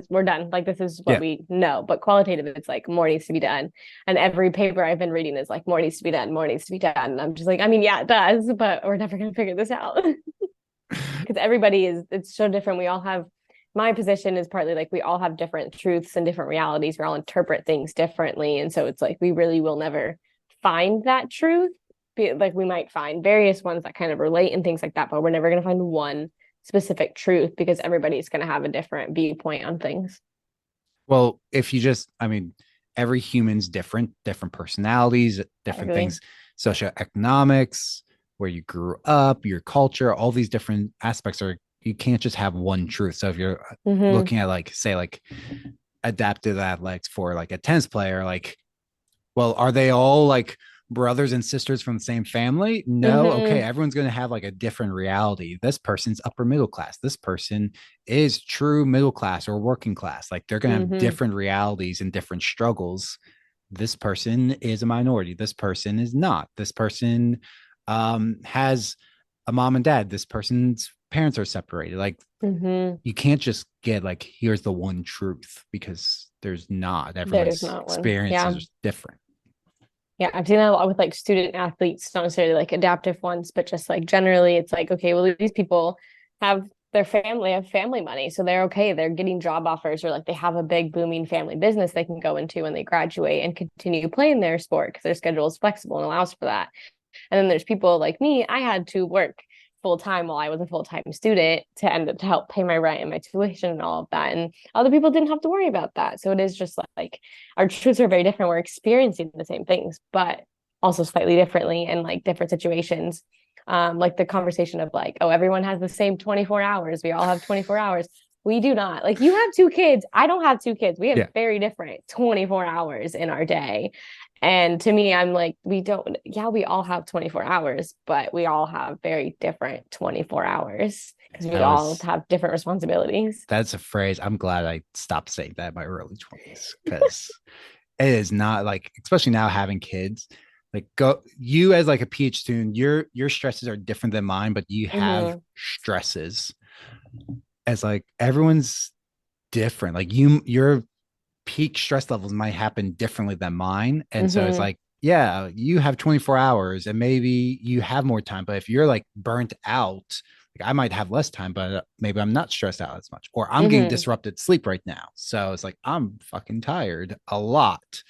B: we're done. Like this is what
A: Yeah.
B: we know. But qualitative, it's like more needs to be done. And every paper I've been reading is like more needs to be done, more needs to be done. And I'm just like, I mean, yeah, it does, but we're never gonna figure this out. Because it's so different. We all have my position is partly like we all have different truths and different realities. We all interpret things differently. And so it's like we really will never find that truth. Like we might find various ones that kind of relate and things like that, but we're never going to find one specific truth because everybody's going to have a different viewpoint on things.
A: Well, if you just, I mean, every human's different personalities,
B: I
A: different
B: agree.
A: things, socioeconomics, where you grew up, your culture, all these different aspects are, you can't just have one truth. So if you're
B: Mm-hmm.
A: looking at like, say, like adaptive athletics for like a tennis player, like, well, are they all like brothers and sisters from the same family? No. Okay.
B: Mm-hmm.
A: Everyone's going to have like a different reality. This person's upper middle class. This person is true middle class or working class. Like they're going to have
B: Mm-hmm.
A: different realities and different struggles. This person is a minority. This person is not. This person has a mom and dad. This person's parents are separated. Like
B: Mm-hmm.
A: you can't just get like, here's the one truth because there's not.
B: There's
A: Everyone's
B: not one.
A: experiences
B: Yeah.
A: are different.
B: Yeah, I've seen that a lot with like student athletes, not necessarily like adaptive ones, but just like generally it's like, okay, well, these people have have family money. So they're okay. They're getting job offers or like they have a big booming family business they can go into when they graduate and continue playing their sport because their schedule is flexible and allows for that. And then there's people like me, I had to work full time while I was a full time student to end up to help pay my rent and my tuition and all of that. And other people didn't have to worry about that. So it is just like our truths are very different. We're experiencing the same things, but also slightly differently in like different situations. Like the conversation of like, oh, everyone has the same 24 hours. We all have 24 hours. We do not. Like you have two kids. I don't have two kids. We have
A: Yeah.
B: very different 24 hours in our day. And to me, I'm like, we don't, yeah, we all have 24 hours, but we all have very different 24 hours because we
A: That
B: all
A: was
B: have different responsibilities.
A: that's a phrase. I'm glad I stopped saying that in my early 20s because it is not like, especially now having kids, like go you as like a PhD student, your stresses are different than mine, but you have
B: Mm-hmm.
A: stresses as like everyone's different. Like your peak stress levels might happen differently than mine. And so it's
B: Mm-hmm.
A: like, yeah, you have 24 hours and maybe you have more time, but if you're like burnt out, Like I might have less time, but maybe I'm not stressed out as much, or I'm getting
B: Mm-hmm.
A: disrupted sleep right now. So it's like I'm fucking tired a lot,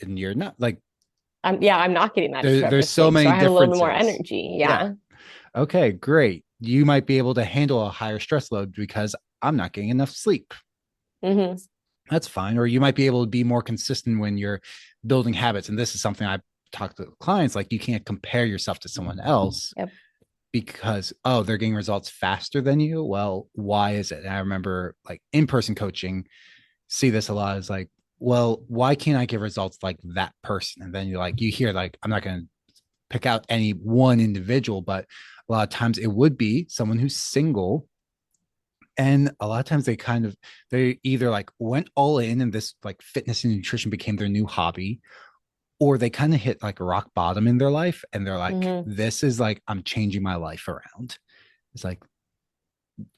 A: and you're not. Like
B: I'm not getting that
A: there's
B: disruptive
A: so
B: sleep, so
A: many
B: I have a little bit more
A: differences.
B: energy.
A: Yeah.
B: Yeah.
A: Okay, great. You might be able to handle a higher stress load because I'm not getting enough sleep.
B: Mm-hmm.
A: That's fine. Or you might be able to be more consistent when you're building habits. And this is something I talk to clients, like you can't compare yourself to someone else
B: Yep.
A: because, oh, they're getting results faster than you. Well, why is it? And I remember like in-person coaching, see this a lot, is like, well, why can't I get results like that person? And then you hear like, I'm not going to pick out any one individual, but a lot of times it would be someone who's single. And a lot of times they either like went all in and this like fitness and nutrition became their new hobby, or they kind of hit like rock bottom in their life and they're like,
B: Mm-hmm.
A: this is like, I'm changing my life around. It's like,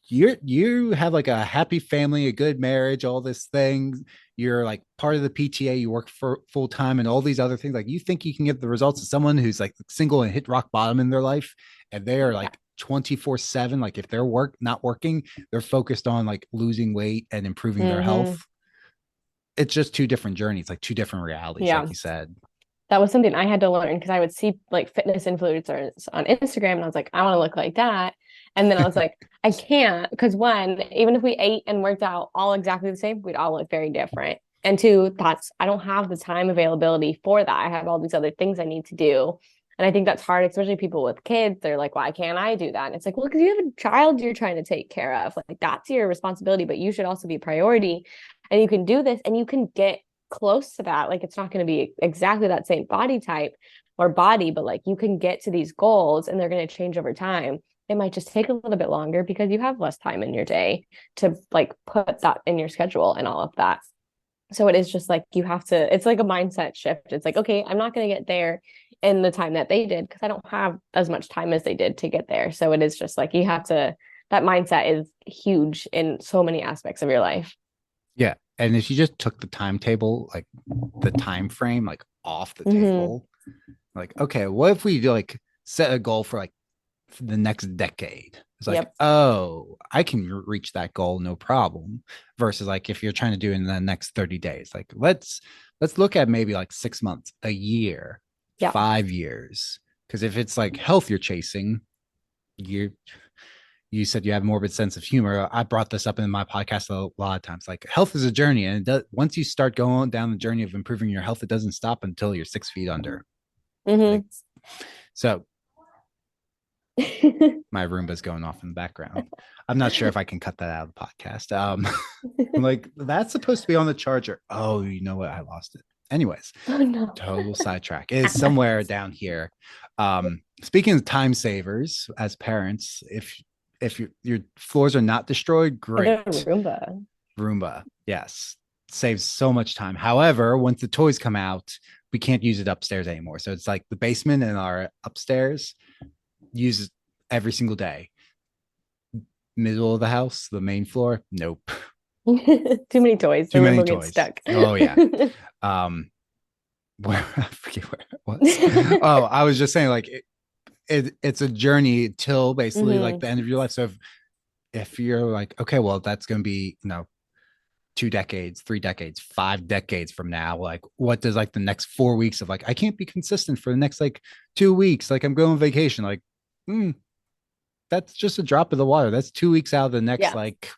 A: you have like a happy family, a good marriage, all this thing. You're like part of the PTA, you work for full time and all these other things. Like you think you can get the results of someone who's like single and hit rock bottom in their life, and they are
B: Yeah.
A: like 24/7. Like if they're not working, they're focused on like losing weight and improving their
B: Mm-hmm.
A: health. It's just two different journeys, like two different realities,
B: Yeah.
A: like you said.
B: That was something I had to learn because I would see like fitness influencers on Instagram and I was like, I want to look like that. And then I was like, I can't because one, even if we ate and worked out all exactly the same, we'd all look very different. And two, I don't have the time availability for that. I have all these other things I need to do. And I think that's hard, especially people with kids. They're like, why can't I do that? And it's like, well, because you have a child you're trying to take care of. Like that's your responsibility, but you should also be a priority. And you can do this and you can get close to that. Like it's not going to be exactly that same body type or body, but like you can get to these goals and they're going to change over time. It might just take a little bit longer because you have less time in your day to like put that in your schedule and all of that. So it is just like you have to, it's like a mindset shift. It's like, okay, I'm not going to get there in the time that they did because I don't have as much time as they did to get there. So it is just like you have to, that mindset is huge in so many aspects of your life.
A: Yeah. And if you just took the timetable, like the time frame, like off the
B: Mm-hmm.
A: table, like, okay, what if we like set a goal for like for the next decade? It's like,
B: Yep.
A: oh, I can reach that goal, no problem. Versus like if you're trying to do it in the next 30 days, like let's look at maybe like 6 months, a year,
B: Yeah.
A: 5 years. Because if it's like health you're chasing, you said you have a morbid sense of humor. I brought this up in my podcast a lot of times. Like health is a journey, and once you start going down the journey of improving your health, it doesn't stop until you're 6 feet under. Like,
B: Mm-hmm.
A: so my Roomba's going off in the background. I'm not sure if I can cut that out of the podcast. I'm like, that's supposed to be on the charger. Oh, you know what? I lost it. Anyways,
B: Oh no.
A: total sidetrack. It is somewhere down here. Speaking of time savers, as parents, if your floors are not destroyed,
B: Get a
A: great.
B: Roomba.
A: Roomba, yes, saves so much time. However, once the toys come out, we can't use it upstairs anymore. So it's like the basement and our upstairs use every single day. Middle of the house, the main floor, nope.
B: Too many toys. The
A: Too many
B: Roomba gets
A: toys.
B: stuck.
A: Oh yeah. Where I forget where it was. Oh, I was just saying like it's a journey till basically like
B: Mm-hmm.
A: the end of your life. So if you're like, okay, well, that's gonna be 2 decades, 3 decades, 5 decades from now, like what does like the next 4 weeks of like I can't be consistent for the next like 2 weeks, like I'm going on vacation, like that's just a drop of the water. That's 2 weeks out of the next
B: Yeah.
A: like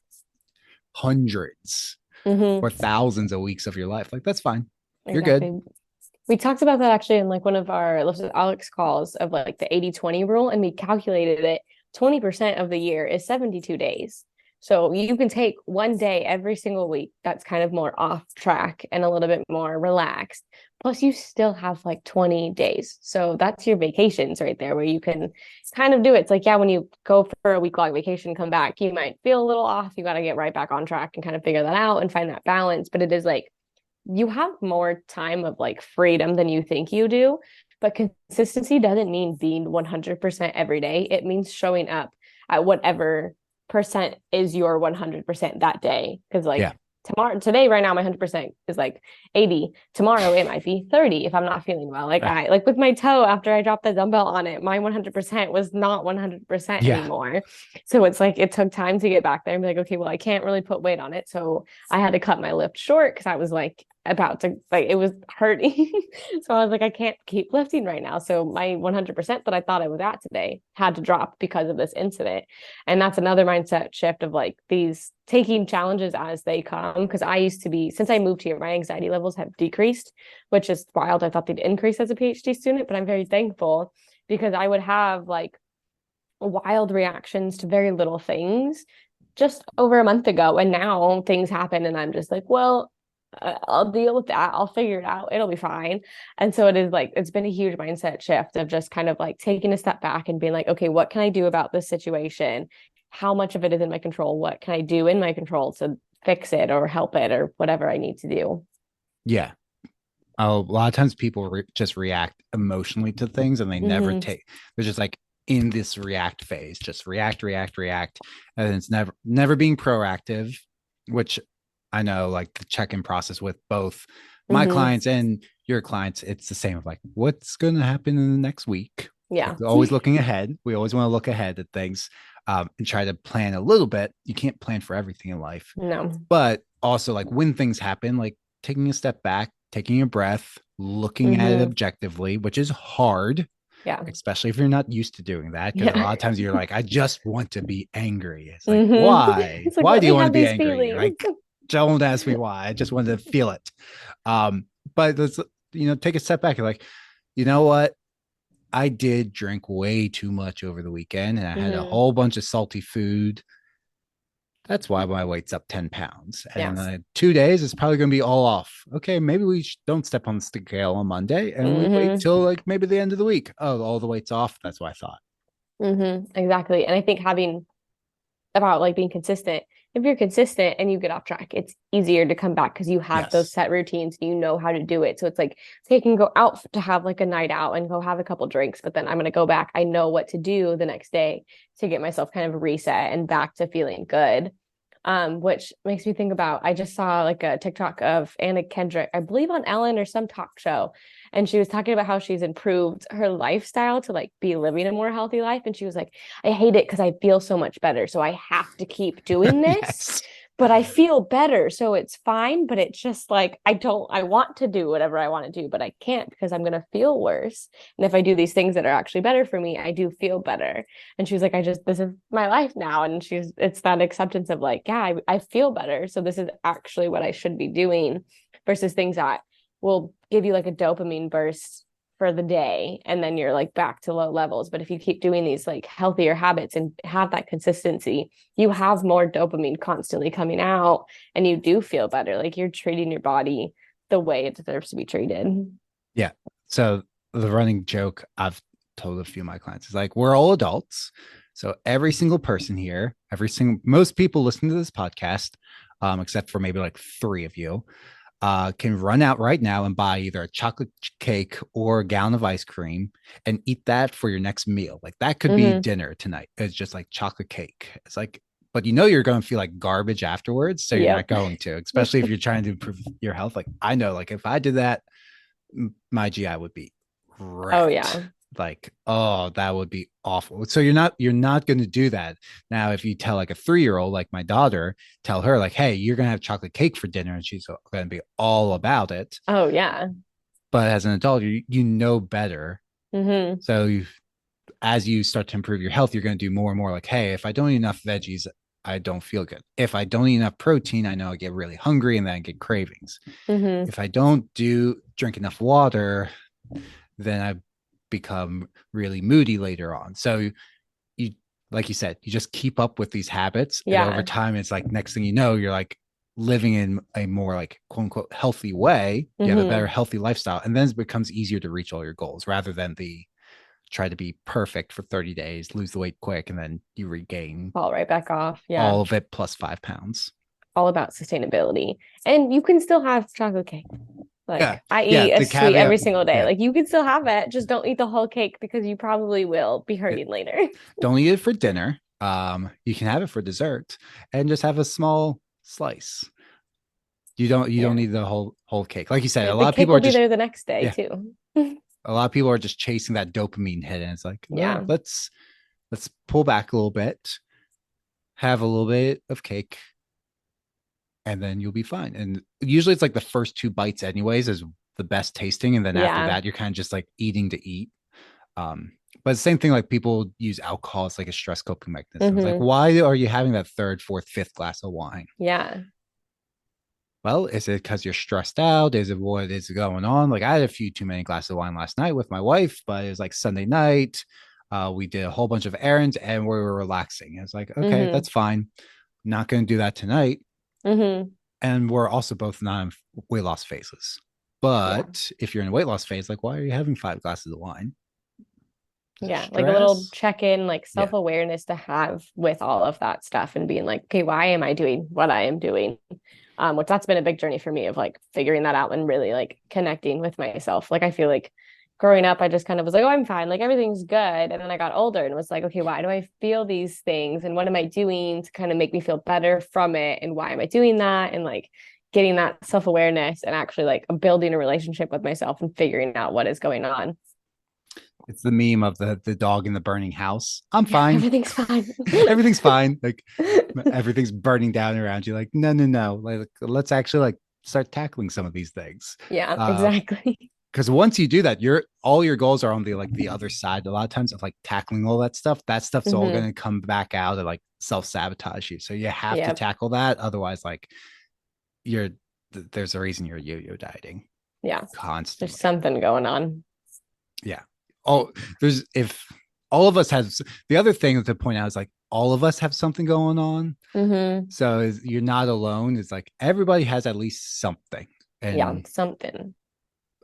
A: hundreds
B: Mm-hmm.
A: or thousands of weeks of your life. Like that's fine. You're good.
B: Exactly. We talked about that actually in like one of our Alex calls of like the 80-20 rule, and we calculated it 20% of the year is 72 days. So you can take one day every single week that's kind of more off track and a little bit more relaxed. Plus, you still have like 20 days. So that's your vacations right there where you can kind of do it. It's like, yeah, when you go for a week-long vacation, come back, you might feel a little off. You got to get right back on track and kind of figure that out and find that balance. But it is like, you have more time of like freedom than you think you do. But consistency doesn't mean being 100% every day. It means showing up at whatever percent is your 100% that day. Because like
A: Yeah.
B: today, right now, my 100% is like 80. Tomorrow it might be 30 if I'm not feeling well. Like I like with my toe after I dropped the dumbbell on it, my 100% was not 100%
A: Yeah.
B: anymore. So it's like it took time to get back there and be like, okay, well, I can't really put weight on it. So I had to cut my lift short because I was like about to, like, it was hurting. So I was like, I can't keep lifting right now. So my 100% that I thought I was at today had to drop because of this incident. And that's another mindset shift of like these taking challenges as they come. Because I used to be, since I moved here, my anxiety levels have decreased, which is wild. I thought they'd increase as a PhD student, but I'm very thankful because I would have like wild reactions to very little things just over a month ago. And now things happen and I'm just like, well, I'll deal with that. I'll figure it out. It'll be fine. And so it is like, it's been a huge mindset shift of just kind of like taking a step back and being like, okay, what can I do about this situation? How much of it is in my control? What can I do in my control to fix it or help it or whatever I need to do?
A: Yeah. A lot of times people just react emotionally to things and they never
B: Mm-hmm.
A: take, they're just like in this react phase, just react, react, react. And it's never being proactive, which I know like the check-in process with both my
B: Mm-hmm.
A: clients and your clients, it's the same of like, what's going to happen in the next week?
B: Yeah.
A: Like always looking ahead. We always want to look ahead at things and try to plan a little bit. You can't plan for everything in life,
B: No.
A: but also like when things happen, like taking a step back, taking a breath, looking at it
B: Mm-hmm.
A: objectively, which is hard,
B: Yeah.
A: especially if you're not used to doing that. Because a
B: Yeah.
A: lot of times you're like, I just want to be angry. It's like,
B: Mm-hmm.
A: why?
B: It's like,
A: Why
B: let
A: do you
B: me
A: want to
B: have
A: be
B: these
A: angry?
B: feelings.
A: Like, don't ask me why. I just wanted to feel it. But let's, take a step back. You're like, you know what? I did drink way too much over the weekend and I had a
B: Mm-hmm.
A: whole bunch of salty food. That's why my weight's up 10 pounds. And
B: Yes.
A: 2 days, it's probably going to be all off. Okay, maybe we don't step on the scale on Monday and we wait
B: Mm-hmm.
A: till like maybe the end of the week. Oh, all the weight's off. That's what I thought.
B: Mm-hmm. Exactly. And I think having about like being consistent. If you're consistent and you get off track, it's easier to come back because you have those
A: Yes.
B: set routines and you know how to do it. So it's like, so you can go out to have like a night out and go have a couple drinks, but then I'm going to go back. I know what to do the next day to get myself kind of reset and back to feeling good. Which makes me think about, I just saw like a TikTok of Anna Kendrick, I believe on Ellen or some talk show. And she was talking about how she's improved her lifestyle to like be living a more healthy life. And she was like, I hate it because I feel so much better. So I have to keep doing this,
A: Yes.
B: but I feel better. So it's fine. But it's just like, I want to do whatever I want to do, but I can't because I'm going to feel worse. And if I do these things that are actually better for me, I do feel better. And she was like, this is my life now. And it's that acceptance of like, yeah, I feel better. So this is actually what I should be doing versus things that will give you like a dopamine burst for the day. And then you're like back to low levels. But if you keep doing these like healthier habits and have that consistency, you have more dopamine constantly coming out and you do feel better. Like you're treating your body the way it deserves to be treated.
A: Yeah. So the running joke I've told a few of my clients is like, we're all adults. So every single person here, most people listening to this podcast, except for maybe like three of you, can run out right now and buy either a chocolate cake or a gallon of ice cream and eat that for your next meal. Like that could be
B: Mm-hmm.
A: dinner tonight. It's just like chocolate cake. It's like, but you're going to feel like garbage afterwards. So you're not
B: Yep.
A: going to, especially if you're trying to improve your health. Like I know, like if I did that, my GI would be
B: Oh
A: wrecked.
B: yeah.
A: Like, oh, that would be awful. So you're not going to do that. Now, if you tell like a 3-year-old, like my daughter, tell her like, hey, you're going to have chocolate cake for dinner, and she's going to be all about it.
B: Oh yeah.
A: But as an adult, you know better.
B: Mm-hmm.
A: So as you start to improve your health, you're going to do more and more like, hey, if I don't eat enough veggies, I don't feel good. If I don't eat enough protein, I know I get really hungry and then I get cravings.
B: Mm-hmm.
A: If I don't drink enough water, then I become really moody later on. So you, like you said, you just keep up with these habits. And over
B: Yeah.
A: time, it's like next thing you know, you're like living in a more like quote unquote healthy way. You have a better
B: Mm-hmm.
A: healthy lifestyle. And then it becomes easier to reach all your goals rather than the try to be perfect for 30 days, lose the weight quick, and then you regain
B: Fall right back off. Yeah.
A: all of it plus 5 pounds.
B: All about sustainability. And you can still have chocolate cake.
A: Yeah.
B: Like I
A: Yeah.
B: eat a
A: The
B: sweet
A: caveat.
B: every single day.
A: Yeah.
B: Like you can still have it. Just don't eat the whole cake because you probably will be
A: Yeah.
B: hurting later.
A: Don't eat it for dinner. You can have it for dessert and just have a small slice. You don't
B: Yeah.
A: need the whole cake. Like you said,
B: Yeah,
A: a
B: the
A: lot of
B: cake
A: people
B: will
A: are
B: be
A: just
B: there the next day
A: yeah.
B: too.
A: A lot of people are just chasing that dopamine hit, and it's like, well,
B: Yeah.
A: let's pull back a little bit, have a little bit of cake, and then you'll be fine. And usually it's like the first two bites, anyways, is the best tasting, and then after
B: Yeah.
A: that, you're kind of just like eating to eat. But the same thing, like people use alcohol as like a stress coping mechanism. It's like,
B: Hmm.
A: why are you having that third, fourth, fifth glass of wine?
B: Yeah.
A: Well, is it because you're stressed out? Is it what is going on? Like I had a few too many glasses of wine last night with my wife, but it was like Sunday night. We did a whole bunch of errands and we were relaxing. It's like, okay,
B: Hmm.
A: that's fine. Not going to do that tonight.
B: Hmm.
A: And we're also both not in weight loss phases.
B: Yeah.
A: But if you're in a weight loss phase, like, why are you having 5 glasses of wine?
B: Yeah. Like a little
A: Stress.
B: check-in, like
A: Yeah,
B: self-awareness to have with all of that stuff and being like, okay, why am I doing what I am doing? Which that's been a big journey for me of like figuring that out and really like connecting with myself. Like I feel like growing up, I just kind of was like, oh, I'm fine, like everything's good. And then I got older and was like, okay, why do I feel these things? And what am I doing to kind of make me feel better from it? And why am I doing that? And like getting that self-awareness and actually like building a relationship with myself and figuring out what is going on.
A: it's the meme of the dog in the burning house. I'm
B: Yeah,
A: fine.
B: everything's fine.
A: Everything's fine. Like everything's burning down around you. Like, no, no, no. Like, let's actually like start tackling some of these things.
B: Yeah, exactly.
A: Because once you do that, all your goals are on the like the other side. A lot of times of like tackling all that stuff. That stuff's all
B: Hmm.
A: going to come back out and like self-sabotage you. So you have to
B: Yeah.
A: tackle that. Otherwise, like you're there's a reason you're yo-yo dieting
B: Yeah. There's
A: constantly.
B: something going on.
A: Yeah. Oh, there's if all of us have the other thing to point out is like all of us have something going on.
B: Hmm.
A: So you're not alone. It's like everybody has at least something.
B: Yeah,
A: And
B: something.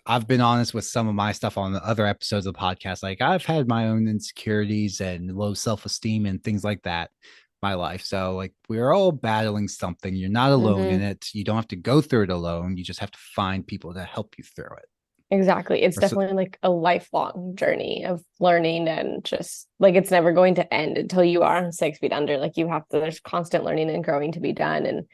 A: I've been honest with some of my stuff on the other episodes of the podcast. Like I've had my own insecurities and low self-esteem and things like that in my life. So like we're all battling something. You're not alone in
B: Hmm.
A: it. You don't have to go through it alone. You just have to find people to help you through it.
B: Exactly. It's
A: Or so,
B: definitely like a lifelong journey of learning and just like it's never going to end until you are 6 feet under. Like you have to, there's constant learning and growing to be done. And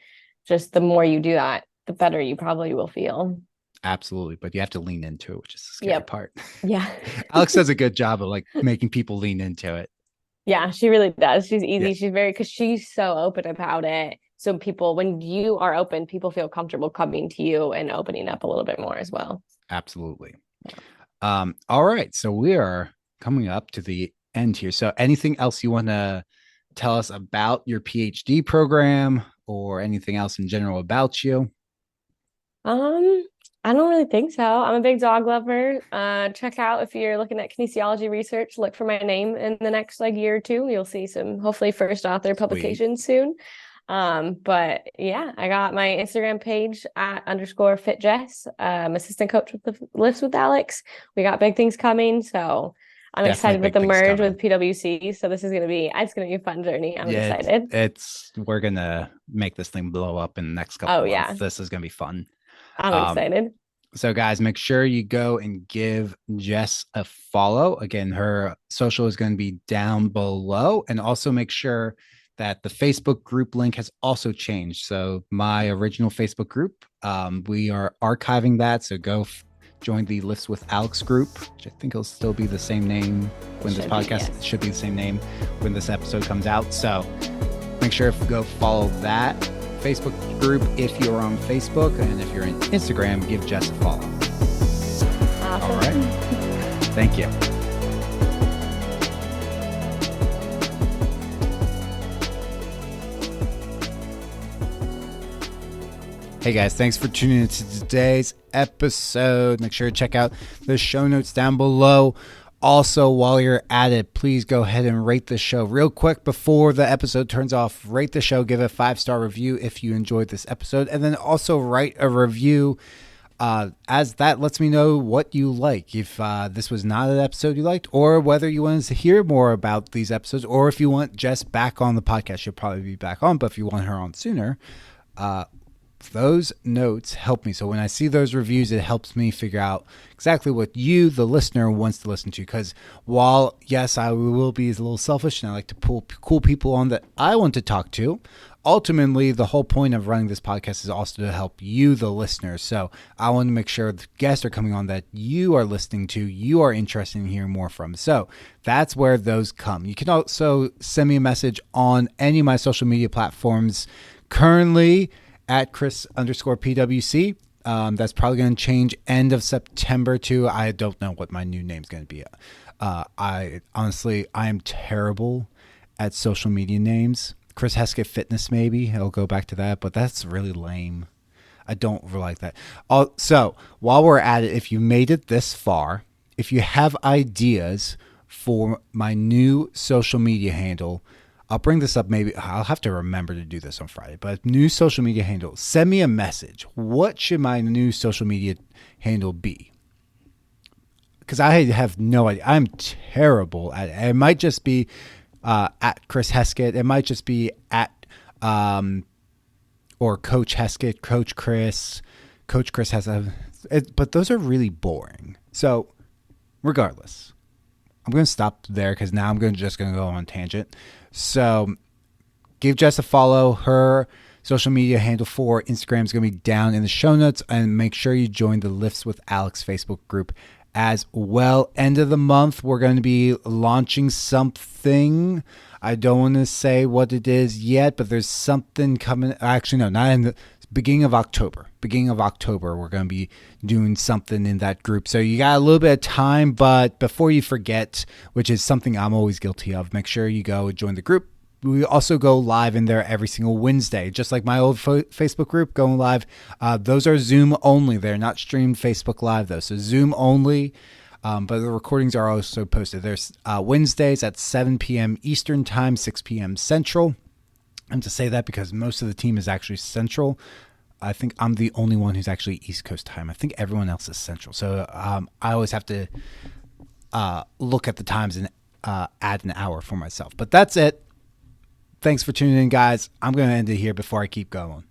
B: just the more you do that, the better you probably will feel.
A: absolutely. But you have to lean into it, which is the scary
B: Yep.
A: part.
B: Yeah.
A: Alex does a good job of like making people lean into it.
B: Yeah, she really does. She's
A: Yeah,
B: easy. She's very, because she's so open about it. So people, when you are open, people feel comfortable coming to you and opening up a little bit more as well.
A: absolutely. All right. So we are coming up to the end here. So anything else you want to tell us about your PhD program or anything else in general about you?
B: Um, I don't really think so. I'm a big dog lover. Check out if you're looking at kinesiology research, look for my name in the next like year or two. You'll see some hopefully first author
A: Sweet.
B: publications soon. But yeah, I got my Instagram page at _fitjess, assistant coach with the lifts with Alex. We got big things coming, so I'm
A: Definitely
B: excited with
A: big
B: the
A: things
B: merge
A: coming.
B: with PwC. So this is gonna be a fun journey. I'm
A: Yeah,
B: excited.
A: we're gonna make this thing blow up in the next couple
B: Oh
A: months.
B: yeah,
A: This is gonna be fun.
B: I'm
A: Um,
B: excited.
A: so guys, make sure you go and give Jess a follow. Again, her social is going to be down below. And also make sure that the Facebook group link has also changed. So my original Facebook group, we are archiving that. So go join the Lifts with Alex group, which I think will still be the same name when this podcast
B: Yes.
A: should be the same name when this episode comes out. So make sure to go follow that Facebook group if you're on Facebook, and if you're on Instagram, give Jess a follow.
B: Awesome.
A: All right. Thank you. Hey guys, thanks for tuning into today's episode. Make sure to check out the show notes down below. Also, while you're at it, please go ahead and rate the show real quick before the episode turns off. Rate the show, give a 5-star review if you enjoyed this episode, and then also write a review as that lets me know what you like. If this was not an episode you liked, or whether you wanted to hear more about these episodes, or if you want Jess back on the podcast. She'll probably be back on, but if you want her on sooner, those notes help me. So when I see those reviews, it helps me figure out exactly what you, the listener, wants to listen to. Because while, yes, I will be a little selfish and I like to pull cool people on that I want to talk to, ultimately, the whole point of running this podcast is also to help you, the listener. So I want to make sure the guests are coming on that you are listening to, you are interested in hearing more from. So that's where those come. You can also send me a message on any of my social media platforms, currently at Chris_PWC. That's probably going to change end of September too. I don't know what my new name's going to be. I am terrible at social media names. Chris Heskett Fitness, maybe. I'll go back to that, but that's really lame. I don't really like that. So while we're at it, if you made it this far, if you have ideas for my new social media handle, I'll bring this up. Maybe I'll have to remember to do this on Friday, but new social media handle, send me a message. What should my new social media handle be? Because I have no idea. I'm terrible at it. It might just be at Chris Heskett. It might just be at or Coach Heskett, Coach Chris Heskett. But those are really boring. So regardless, I'm going to stop there because now I'm just going to go on a tangent. So give Jess a follow. Her social media handle for Instagram is going to be down in the show notes. And make sure you join the Lifts with Alex Facebook group as well. End of the month, we're going to be launching something. I don't want to say what it is yet, but there's something coming. Actually, no, not in the beginning of October. We're going to be doing something in that group. So you got a little bit of time, but before you forget, which is something I'm always guilty of, make sure you go join the group. We also go live in there every single Wednesday, just like my old Facebook group going live. Those are Zoom only. They're not streamed Facebook Live, though. So Zoom only, but the recordings are also posted. There's Wednesdays at 7 p.m. Eastern Time, 6 p.m. Central. And to say that because most of the team is actually Central. I think I'm the only one who's actually East Coast time. I think everyone else is Central. So I always have to look at the times and add an hour for myself. But that's it. Thanks for tuning in, guys. I'm going to end it here before I keep going.